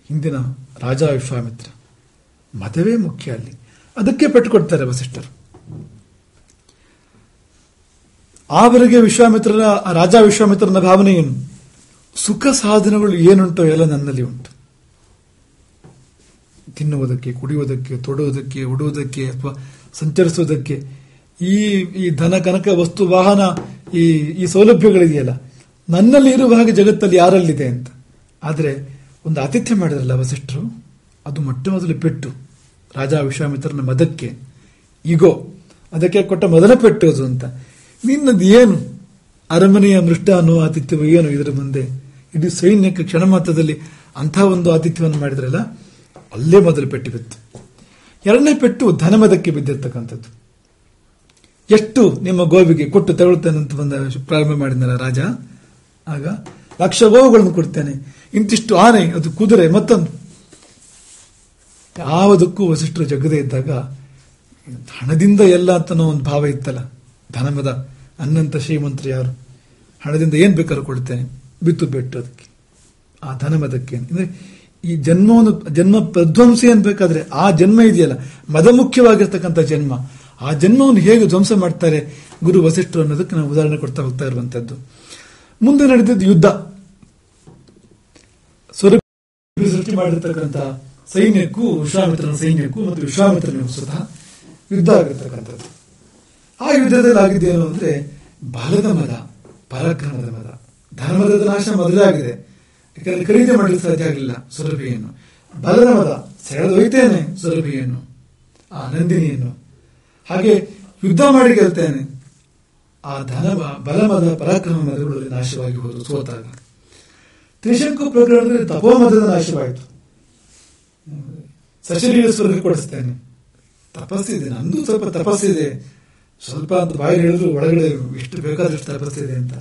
ಹಿಂದಿನ ರಾಜ ವಿಶ್ವಾಮಿತ್ರ, ಮದವೇ ಮುಖ್ಯ ಅಲ್ಲಿ. ಅದಕ್ಕೆ ಪೆಟ್ಟುಕೊಡ್ತಾರೆ ವಸಿಷ್ಠರು. ಆವರೆಗೆ ವಿಶ್ವಾಮಿತ್ರರ, ರಾಜ ವಿಶ್ವಾಮಿತ್ರನ ಭಾವನೆ ಏನು? ಸುಖ ಸಾಧನಗಳು ಏನುಂಟೋ ಎಲ್ಲ ನನ್ನಲ್ಲಿ ಉಂಟು. ತಿನ್ನುವುದಕ್ಕೆ, ಕುಡಿಯುವುದಕ್ಕೆ, ತೊಡುವುದಕ್ಕೆ, ಉಡುವುದಕ್ಕೆ ಅಥವಾ ಸಂಚರಿಸುವುದಕ್ಕೆ ಈ ಧನ ಕನಕ ವಸ್ತು ವಾಹನ ಈ ಸೌಲಭ್ಯಗಳಿದೆಯಲ್ಲ, ನನ್ನಲ್ಲಿ ಇರುವ ಹಾಗೆ ಜಗತ್ತಲ್ಲಿ ಯಾರಲ್ಲಿದೆ ಅಂತ. ಆದರೆ ಒಂದು ಆತಿಥ್ಯ ಮಾಡಿದ್ರಲ್ಲ ವಸಿಷ್ಠರು, ಅದು ಮೊಟ್ಟ ಮೊದಲು ಪೆಟ್ಟು ರಾಜ ವಿಶ್ವಾಮಿತ್ರನ ಮದಕ್ಕೆ, ಈಗೋ ಅದಕ್ಕೆ ಕೊಟ್ಟ ಮೊದಲ ಪೆಟ್ಟು ಅದು ಅಂತ. ನಿನ್ನದು ಏನು ಅರಮನೆಯ ಮೃಷ್ಟಾನು ಆತಿಥ್ಯವು ಏನು ಇದರ ಮುಂದೆ? ಇಡೀ ಸೈನ್ಯಕ್ಕೆ ಕ್ಷಣ ಮಾತ್ರದಲ್ಲಿ ಅಂಥ ಒಂದು ಆತಿಥ್ಯವನ್ನು ಮಾಡಿದ್ರಲ್ಲ, ಅಲ್ಲೇ ಮೊದಲು ಪೆಟ್ಟು ಬಿತ್ತು. ಎರಡನೇ ಪೆಟ್ಟು ಧನಮದಕ್ಕೆ ಬಿದ್ದಿರ್ತಕ್ಕಂಥದ್ದು. ಎಷ್ಟು ನಿಮ್ಮ ಗೋವಿಗೆ ಕೊಟ್ಟು ತಗೊಳ್ತೇನಂತ ಬಂದ ಪ್ರಾರಂಭ ಮಾಡಿದ್ನಲ್ಲ ರಾಜ, ಆಗ 1,00,000 ಗೋವುಗಳನ್ನು ಕೊಡ್ತೇನೆ, ಇಂತಿಷ್ಟು ಆನೆ, ಅದು ಕುದುರೆ, ಮತ್ತೊಂದು. ಯಾವುದಕ್ಕೂ ವಸಿಷ್ಠರು ಜಗದೇ ಇದ್ದಾಗ ಹಣದಿಂದ ಎಲ್ಲ ಅಂತನೋ ಒಂದು ಭಾವ ಇತ್ತಲ್ಲ. ಧನಮದ ಅನ್ನಂತ ಶ್ರೀಮಂತರು ಯಾರು? ಹಣದಿಂದ ಏನ್ ಬೇಕಾದ್ರೂ ಕೊಡ್ತೇನೆ, ಬಿತ್ತು ಬೆಟ್ಟು ಅದಕ್ಕೆ, ಆ ಧನಮದಕ್ಕೆ. ಅಂದ್ರೆ ಈ ಜನ್ಮ ಪ್ರಧ್ವಂಸಿ ಅನ್ಬೇಕಾದ್ರೆ ಆ ಜನ್ಮ ಇದೆಯಲ್ಲ, ಮದ ಮುಖ್ಯವಾಗಿರ್ತಕ್ಕಂಥ ಜನ್ಮ, ಆ ಜನ್ಮವನ್ನು ಹೇಗೆ ಧ್ವಂಸ ಮಾಡ್ತಾರೆ ಗುರು ವಸಿಷ್ಠರು ಅನ್ನೋದಕ್ಕೆ ನಾವು ಉದಾಹರಣೆ ಕೊಡ್ತಾ ಹೋಗ್ತಾ ಇರುವಂತದ್ದು. ಮುಂದೆ ನಡೆದಿದ್ದು ಯುದ್ಧ. ಸೃಷ್ಟಿ ಮಾಡಿರ್ತಕ್ಕಂಥ ಸೈನ್ಯಕ್ಕೂ ವಿಶ್ವಾಮಿತ್ರನ ಸೈನ್ಯಕ್ಕೂ ಮತ್ತು ವಿಶ್ವಾಮಿತ್ರನಿಗೂ ಸ್ವತಃ ಯುದ್ಧ ಆಗಿರ್ತಕ್ಕಂಥದ್ದು. ಆ ಯುದ್ಧದಲ್ಲಿ ಆಗಿದ್ದೇನು ಅಂದ್ರೆ ಬಲದ ಮದ, ಪರಾಕ್ರಮದ ಮದ. ಧರ್ಮದ ನಾಶ ಮೊದಲೇ ಆಗಿದೆ, ಯಾಕಂದ್ರೆ ಖರೀದಿ ಮಾಡಲಿಕ್ಕೆ ಸಾಧ್ಯ ಆಗಲಿಲ್ಲ ಸುರಭಿಯನ್ನು. ಬಲದ ಮದ, ಸೆಳೆದೊಯ್ತೇನೆ ಸುರಭಿಯನ್ನು, ಆ ನಂದಿನಿಯನ್ನು. ಹಾಗೆ ಯುದ್ಧ ಮಾಡಿ ಗೆಲ್ತೇನೆ. ಆ ಬಲಮದ ಪರಾಕ್ರಮ ಮದಗಳಲ್ಲಿ ನಾಶವಾಗಿ ಹೋದರು ಸೋತಾಗ. ತ್ರಿಶಂಕು ಪ್ರಕರಣದಲ್ಲಿ ತಪೋಮದದ ನಾಶವಾಯಿತು. ಸಶರೀರ ಸ್ವರ್ಗ ಕೊಡಿಸ್ತೇನೆ, ತಪಸ್ಸಿದೆ, ನಂದು ಸ್ವಲ್ಪ ತಪಸ್ಸಿದೆ, ಸ್ವಲ್ಪ ಅಂತ ಬಾಯಿ ಹೇಳಿದ್ರು ಒಳಗಡೆ ಎಷ್ಟು ಬೇಕಾದಷ್ಟು ತಪಸ್ಸಿದೆ ಅಂತ.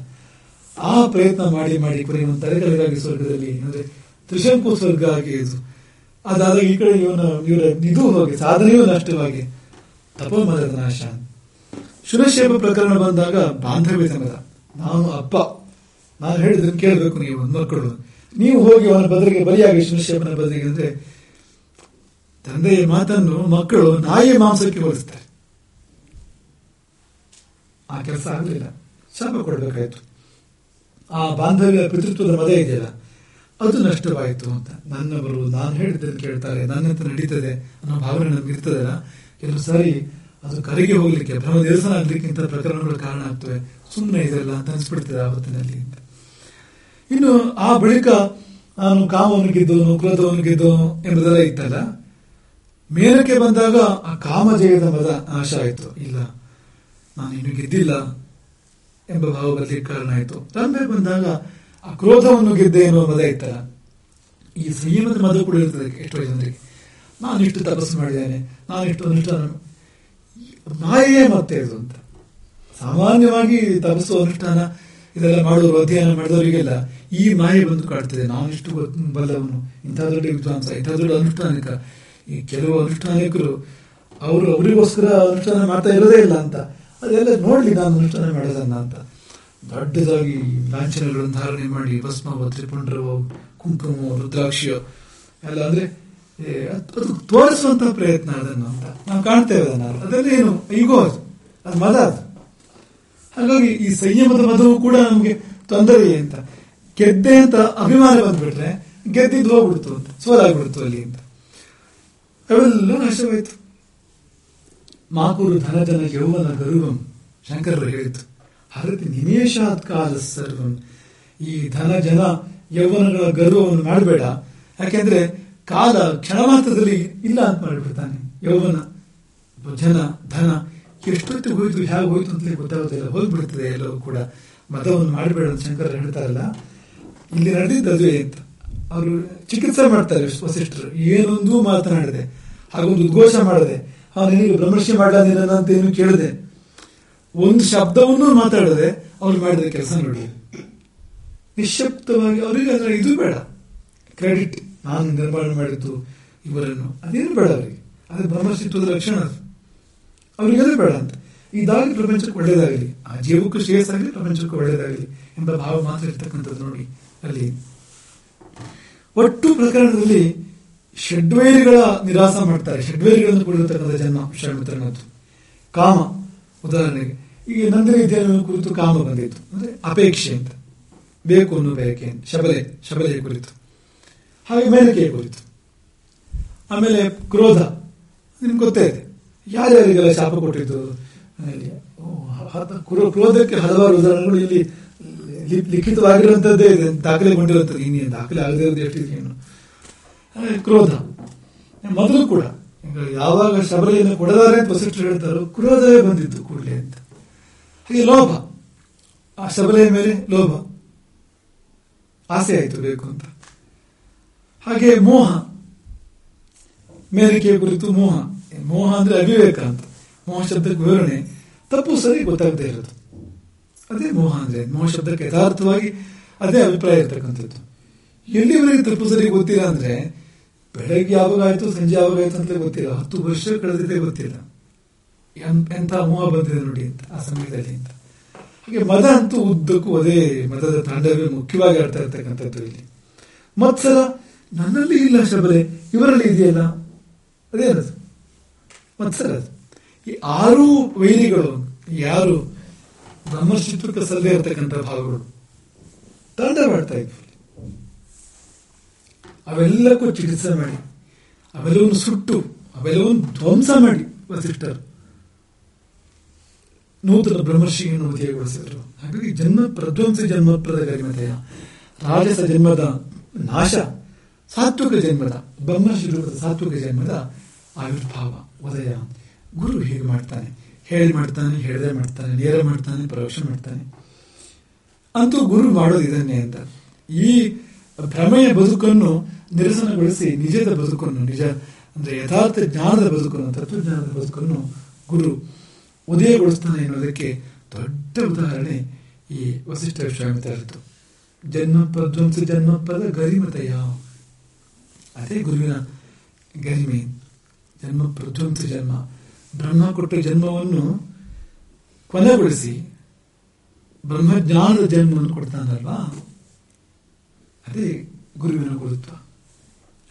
ಆ ಪ್ರಯತ್ನ ಮಾಡಿ ಮಾಡಿ ಕೊನೆಯ ಒಂದು ತಲೆಕಲೆಗಾಗಿ ಸ್ವರ್ಗದಲ್ಲಿ, ಅಂದ್ರೆ ತ್ರಿಶಂಕು ಸ್ವರ್ಗ ಆಗಿ ಇದು ಅದಾದ ಈ ಕಡೆ ಇವರ ಇದು ಹೋಗಿ ಸಾಧನೆಯೂ ನಷ್ಟವಾಗಿ ತಪೋಮದದ ನಾಶ. ಶುನಶೇಪ ಪ್ರಕರಣ ಬಂದಾಗ ಬಾಂಧವ್ಯದ ಮದ. ನಾನು ಅಪ್ಪ, ನಾನು ಹೇಳಿದ್ರೆ ಕೇಳಬೇಕು ನೀವು ಮಕ್ಕಳು, ನೀವು ಹೋಗಿ ಅವನ ಬದಲಿಗೆ ಬಲಿಯಾಗಿ ಶುನಶೇಪನ ಬದಲಿಗೆ ಅಂದ್ರೆ ತಂದೆಯ ಮಾತನ್ನು ಮಕ್ಕಳು ನಾಯಿ ಮಾಂಸಕ್ಕೆ ಹೋಲಿಸ್ತಾರೆ. ಆ ಕೆಲಸ ಆಗಲಿಲ್ಲ, ಶಾಪ ಕೊಡಬೇಕಾಯ್ತು. ಆ ಬಾಂಧವ್ಯ ಪಿತೃತ್ವದ ಮದ ಇದೆಯಲ್ಲ, ಅದು ನಷ್ಟವಾಯಿತು ಅಂತ. ನನ್ನವರು ನಾನು ಹೇಳಿದ್ರೆ ಕೇಳ್ತಾರೆ, ನನ್ನಂತ ನಡೀತದೆ ಅನ್ನೋ ಭಾವನೆ ನಮ್ಗೆ ಇರ್ತದಲ್ಲ, ಕೆಲವು ಸಾರಿ ಅದು ಕರೆಗೆ ಹೋಗ್ಲಿಕ್ಕೆ, ಭ್ರಮ ನಿರಸನ ಆಗ್ಲಿಕ್ಕೆ ಇಂಥ ಪ್ರಕರಣಗಳು ಕಾರಣ ಆಗ್ತವೆ. ಸುಮ್ಮನೆ ಇದೆಲ್ಲ ಅಂತ ಅನಿಸ್ಬಿಡ್ತದೆ ಆ ಹೊತ್ತಿನಲ್ಲಿ ಅಂತ. ಇನ್ನು ಆ ಬಳಿಕ ನಾನು ಕಾಮವನ್ನು ಗೆದ್ದವನು, ಕ್ರೋಧವನ್ನು ಗೆದ್ದವನು ಎಂಬುದೆಲ್ಲ ಇತ್ತಲ್ಲ, ಮೇಲಕ್ಕೆ ಬಂದಾಗ ಆ ಕಾಮಜಯದ ಮದ ನಾಶ ಆಯಿತು. ಇಲ್ಲ, ನಾನು ಇನ್ನು ಗೆದ್ದಿಲ್ಲ ಎಂಬ ಭಾವ ಬರಲಿಕ್ಕೆ ಕಾರಣ ಆಯಿತು. ತಂದೆ ಬಂದಾಗ ಆ ಕ್ರೋಧವನ್ನು ಗೆದ್ದೆ ಎನ್ನುವ ಮದ ಇತ್ತಲ್ಲ, ಈ ಸಂಯಮದ ಮದ ಕೂಡ ಇರ್ತದೆ ಎಷ್ಟೋ ಜನರಿಗೆ. ನಾನಿಷ್ಟು ತಪಸ್ಸು ಮಾಡಿದ್ದೇನೆ, ನಾನಿಷ್ಟು ಅನುಷ್ಠಾನ, ಮಾಯೆ ಮತ್ತೆ ಇದು ಅಂತ. ಸಾಮಾನ್ಯವಾಗಿ ತಪಸ್ಸು ಅನುಷ್ಠಾನ ಇದೆಲ್ಲ ಮಾಡೋರು, ಅಧ್ಯಯನ ಮಾಡಿದವರಿಗೆಲ್ಲ ಈ ಮಾಯೆ ಬಂದು ಕಾಡ್ತದೆ. ನಾನಿಷ್ಟು ಬಲ್ಲವನು, ಇಂಥ ದೊಡ್ಡ ವಿದ್ವಾಂಸ, ಇಂಥ ದೊಡ್ಡ ಅನುಷ್ಠಾನಿಕ. ಈ ಕೆಲವು ಅನುಷ್ಠಾನಿಕರು ಅವರಿಗೋಸ್ಕರ ಅನುಷ್ಠಾನ ಮಾಡ್ತಾ ಇರೋದೇ ಇಲ್ಲ ಅಂತ, ಅದೆಲ್ಲ ನೋಡ್ಲಿ ನಾನು ಅನುಷ್ಠಾನ ಮಾಡೋದನ್ನ ಅಂತ ದೊಡ್ಡದಾಗಿ ಲಾಂಛನಗಳನ್ನು ಧಾರಣೆ ಮಾಡಿ ಭಸ್ಮವ, ತ್ರಿಪುಂಡ್ರವ, ಕುಂಕುಮ, ರುದ್ರಾಕ್ಷಿಯೋ ಎಲ್ಲ ಅಂದ್ರೆ ಅದು ತೋರಿಸುವಂತಹ ಪ್ರಯತ್ನ ಅದನ್ನು ಅಂತ ನಾವು ಕಾಣ್ತೇವೆ. ಅದೆಲ್ಲ ಏನು ಈಗೋ ಅದು ಮದ ಅದು. ಹಾಗಾಗಿ ಈ ಸಂಯಮದ ಮದವು ಕೂಡ ನಮ್ಗೆ ತೊಂದರೆ ಅಂತ. ಗೆದ್ದೆ ಅಂತ ಅಭಿಮಾನ ಬಂದ್ಬಿಟ್ರೆ ಗೆದ್ದಿದ್ದು ಹೋಗ್ಬಿಡ್ತು ಅಂತ, ಸೋಲಾಗ್ಬಿಡ್ತು ಅಲ್ಲಿ ಅಂತ, ಅವೆಲ್ಲ ನಾಶವಾಯ್ತು. ಮಾಕುರು ಧನಜನ ಯೌವನ ಗರುವಂ ಶಂಕರರು ಹೇಳಿತು. ಹರತಿ ನಿಮೇಷಾತ್ ಕಾಲ ಸರ್ವಂ. ಈ ಧನ ಜನ ಯೌವನಗಳ ಗರ್ವವನ್ನು ಮಾಡಬೇಡ, ಯಾಕೆಂದ್ರೆ ಕಾಲ ಕ್ಷಣ ಮಾತ್ರದಲ್ಲಿ ಇಲ್ಲ ಅಂತ ಮಾಡಿಬಿಡ್ತಾನೆ. ಯೌವನ, ಜನ, ಧನ ಎಷ್ಟೊತ್ತಿಗೆ ಹೋಯ್ತು, ಹೇಗೆ ಹೋಯ್ತು ಅಂತಲೇ ಗೊತ್ತಾಗೋದಿಲ್ಲ, ಹೋಗ್ಬಿಡ್ತದೆ ಎಲ್ಲವೂ ಕೂಡ. ಮತವನ್ನು ಮಾಡಬೇಡ ಅಂತ ಶಂಕರರು ಹೇಳ್ತಾರಲ್ಲ, ಇಲ್ಲಿ ನಡೆದಿದ್ದು ಅದುವೇ ಅಂತ. ಅವರು ಚಿಕಿತ್ಸೆ ಮಾಡ್ತಾರೆ ವಸಿಷ್ಠರು, ಏನೊಂದು ಮಾತನಾಡದೆ, ಹಾಗೊಂದು ಉದ್ಘೋಷ ಮಾಡದೆ, ಅವನಿಗೆ ಬ್ರಹ್ಮರ್ಷಿ ಮಾಡಲಾದೇನ ಅಂತ ಏನು ಕೇಳದೆ, ಒಂದು ಶಬ್ದವನ್ನೂ ಮಾತಾಡದೆ ಅವ್ರು ಮಾಡಿದ ಕೆಲಸ ನೋಡಿ, ನಿಶ್ಶಬ್ದವಾಗಿ. ಅವರಿಗೆ ಅಂದ್ರೆ ಇದು ಬೇಡ, ಕ್ರೆಡಿಟ್ ನಾನು ನಿರ್ಮಾಣ ಮಾಡಿದ್ದು ಇವರನ್ನು, ಅದೇನು ಬೇಡ ಅವರಿಗೆ. ಅದೇ ಬ್ರಹ್ಮರ್ಷಿತ್ವದ ಲಕ್ಷಣ ಅದು. ಅವ್ರಿಗೆಲ್ಲ ಬೇಡ ಅಂತ. ಇದಾಗಲಿ ಪ್ರಪಂಚಕ್ಕೆ ಒಳ್ಳೇದಾಗಲಿ, ಆ ಜೀವಕ್ಕೂ ಶ್ರೇಯಸ್ಸಾಗಲಿ, ಪ್ರಪಂಚಕ್ಕೂ ಒಳ್ಳೇದಾಗಲಿ ಎಂಬ ಭಾವ ಮಾತ್ರ ಇರ್ತಕ್ಕಂಥದ್ದು ನೋಡಿ ಅಲ್ಲಿ. ಒಟ್ಟು ಪ್ರಕರಣದಲ್ಲಿ ಷಡ್ವೈರಿಗಳ ನಿರಾಸ ಮಾಡ್ತಾರೆ. ಷಡ್ವೈರಿಗಳನ್ನು ಕೂಡಿರತಕ್ಕಂಥ ಜನ್ಮ ವಿಶ್ವಾಮಿತ್ರನದ್ದು. ಕಾಮ, ಉದಾಹರಣೆಗೆ ಈಗ ನಂದಿನಿ ವಿದ್ಯಾನ ಕುರಿತು ಕಾಮ ಬಂದಿತ್ತು, ಅಂದ್ರೆ ಅಪೇಕ್ಷೆ ಅಂತ, ಬೇಕು ಅನ್ನೋ ಬಯಕೆ ಅಂತ. ಶಬಲೆಯ ಕುರಿತು, ಹಾಗೆ ಮೇನಕೆಯ ಕುರಿತು. ಆಮೇಲೆ ಕ್ರೋಧ, ನಿಮ್ಗೆ ಗೊತ್ತೇ ಇದೆ ಯಾರ್ಯಾರಿಗೆಲ್ಲ ಶಾಪ ಕೊಟ್ಟಿದ್ದು. ಕ್ರೋಧಕ್ಕೆ ಹಲವಾರು ಉದಾಹರಣೆಗಳು ಇಲ್ಲಿ ಲಿಖಿತವಾಗಿರುವಂತದ್ದೇ ಇದೆ, ದಾಖಲೆಗೊಂಡಿರುವಂಥದ್ದು. ಇನ್ನೇನು ದಾಖಲೆ ಆಗದೇ ಇರೋದು ಎಷ್ಟಿದೆ ಏನು. ಕ್ರೋಧ ಮೊದಲು ಕೂಡ ಯಾವಾಗ ಶಬರಿಯನ್ನು ಕೊಡದಾರೆ ಅಂತ ವಸಿಷ್ಠರು ಹೇಳ್ತಾರೋ, ಕ್ರೋಧವೇ ಬಂದಿತ್ತು ಕೂಡಲೇ ಅಂತ. ಹಾಗೆ ಲೋಭ, ಆ ಶಬಲೆಯ ಮೇಲೆ ಲೋಭ, ಆಸೆ ಆಯಿತು ಬೇಕು ಅಂತ. ಹಾಗೆ ಮೋಹ, ಮೇರಿಕೆಯ ಕುರಿತು ಮೋಹ. ಮೋಹ ಅಂದ್ರೆ ಅವಿವೇಕ ಅಂತ. ಮೋಹ ಶಬ್ದಕ್ಕೆ ವಿವರಣೆ ತಪ್ಪು ಸರಿ ಗೊತ್ತಾಗದೇ ಇರೋದು, ಅದೇ ಮೋಹ ಅಂದ್ರೆ. ಮೋಹ ಶಬ್ದಕ್ಕೆ ಯಥಾರ್ಥವಾಗಿ ಅದೇ ಅಭಿಪ್ರಾಯ ಇರ್ತಕ್ಕಂಥದ್ದು. ಎಲ್ಲಿವರೆಗೆ ತಪ್ಪು ಸರಿ ಗೊತ್ತಿಲ್ಲ ಅಂದ್ರೆ, ಬೆಳಗ್ಗೆ ಯಾವಾಗ ಆಯ್ತು ಸಂಜೆ ಯಾವಾಗ ಆಯ್ತು ಅಂತ ಗೊತ್ತಿಲ್ಲ, 10 ವರ್ಷ ಕಳೆದಿದ್ದೇ ಗೊತ್ತಿಲ್ಲ, ಎಂಥ ಮೋಹ ಬಂದಿದೆ ನೋಡಿ ಅಂತ ಆ ಸಮಯದಲ್ಲಿ ಅಂತ. ಹಾಗೆ ಮದ ಅಂತೂ ಉದ್ದಕ್ಕೂ ಅದೇ ಮದದ ತಾಂಡವೇ ಮುಖ್ಯವಾಗಿ ಆಡ್ತಾ ಇರ್ತಕ್ಕಂಥದ್ದು ಇಲ್ಲಿ. ಮತ್ಸರ, ನನ್ನಲ್ಲಿ ಇಲ್ಲ ಶಬಲೆ, ಇವರಲ್ಲಿ ಇದೆಯಲ್ಲ, ಅದೇನದು ಮತ್ಸರ. ಈ 6 ವೈರಿಗಳು ಯಾರು ಬ್ರಹ್ಮರ್ಷಿತ್ವಕ್ಕೆ ಸಲ್ಲದೆ ಇರತಕ್ಕಂಥ ಭಾವಗಳು ತಾಂಡವಾಡ್ತಾ ಇದ್ವು. ಅವೆಲ್ಲಕ್ಕೂ ಚಿಕಿತ್ಸೆ ಮಾಡಿ, ಅವೆಲ್ಲವನ್ನು ಸುಟ್ಟು, ಅವೆಲ್ಲವನ್ನು ಧ್ವಂಸ ಮಾಡಿ ವಸಿಷ್ಠರು ನೂತನ ಬ್ರಹ್ಮರ್ಷಿಯನ್ನು ಉದಯಗೊಳಿಸಿದರು. ಹಾಗಾಗಿ ಜನ್ಮ ಪ್ರಧ್ವಂಸಿ ಜನ್ಮಪ್ರದ ಗರಿಮತೆಯ, ರಾಜಸ ಜನ್ಮದ ನಾಶ, ಸಾತ್ವಿಕ ಜನ್ಮದ ಬ್ರಹ್ಮರ್ಷಿ ರೂಪದ ಸಾತ್ವಿಕ ಜನ್ಮದ ಆವಿರ್ಭಾವ, ಉದಯ. ಗುರು ಹೀಗೆ ಮಾಡ್ತಾನೆ, ಹೇಳಿ ಮಾಡ್ತಾನೆ, ಹೇಳದೆ ಮಾಡ್ತಾನೆ, ನೇರ ಮಾಡ್ತಾನೆ, ಪರೋಕ್ಷ ಮಾಡ್ತಾನೆ. ಅಂತೂ ಗುರು ಮಾಡೋದು ಇದನ್ನೇ ಅಂತ. ಈ ಭ್ರಮೆಯ ಬದುಕನ್ನು ನಿರಸನಗೊಳಿಸಿ ನಿಜದ ಬದುಕನ್ನು, ನಿಜ ಅಂದ್ರೆ ಯಥಾರ್ಥ ಜ್ಞಾನದ ಬದುಕನ್ನು, ತತ್ವಜ್ಞಾನದ ಬದುಕನ್ನು ಗುರು ಉದಯಗೊಳಿಸ್ತಾನೆ ಎನ್ನುವುದಕ್ಕೆ ದೊಡ್ಡ ಉದಾಹರಣೆ ಈ ವಸಿಷ್ಠ ವಿಶ್ವಾಮಿತ್ರರದ್ದು. ಜನ್ಮ ಪ್ರಧ್ವಂಸ ಜನ್ಮಪದ ಗರಿಮತೆಯ, ಅದೇ ಗುರುವಿನ ಗರಿಮೆ. ಜನ್ಮ ಪ್ರಧ್ವಂಸ ಜನ್ಮ, ಬ್ರಹ್ಮ ಕೊಟ್ಟ ಜನ್ಮವನ್ನು ಕೊನೆಗೊಳಿಸಿ ಬ್ರಹ್ಮಜ್ಞಾನದ ಜನ್ಮವನ್ನು ಕೊಡ್ತಾನಲ್ವಾ, ಅದೇ ಗುರುವಿನ ಗುರುತ್ವ.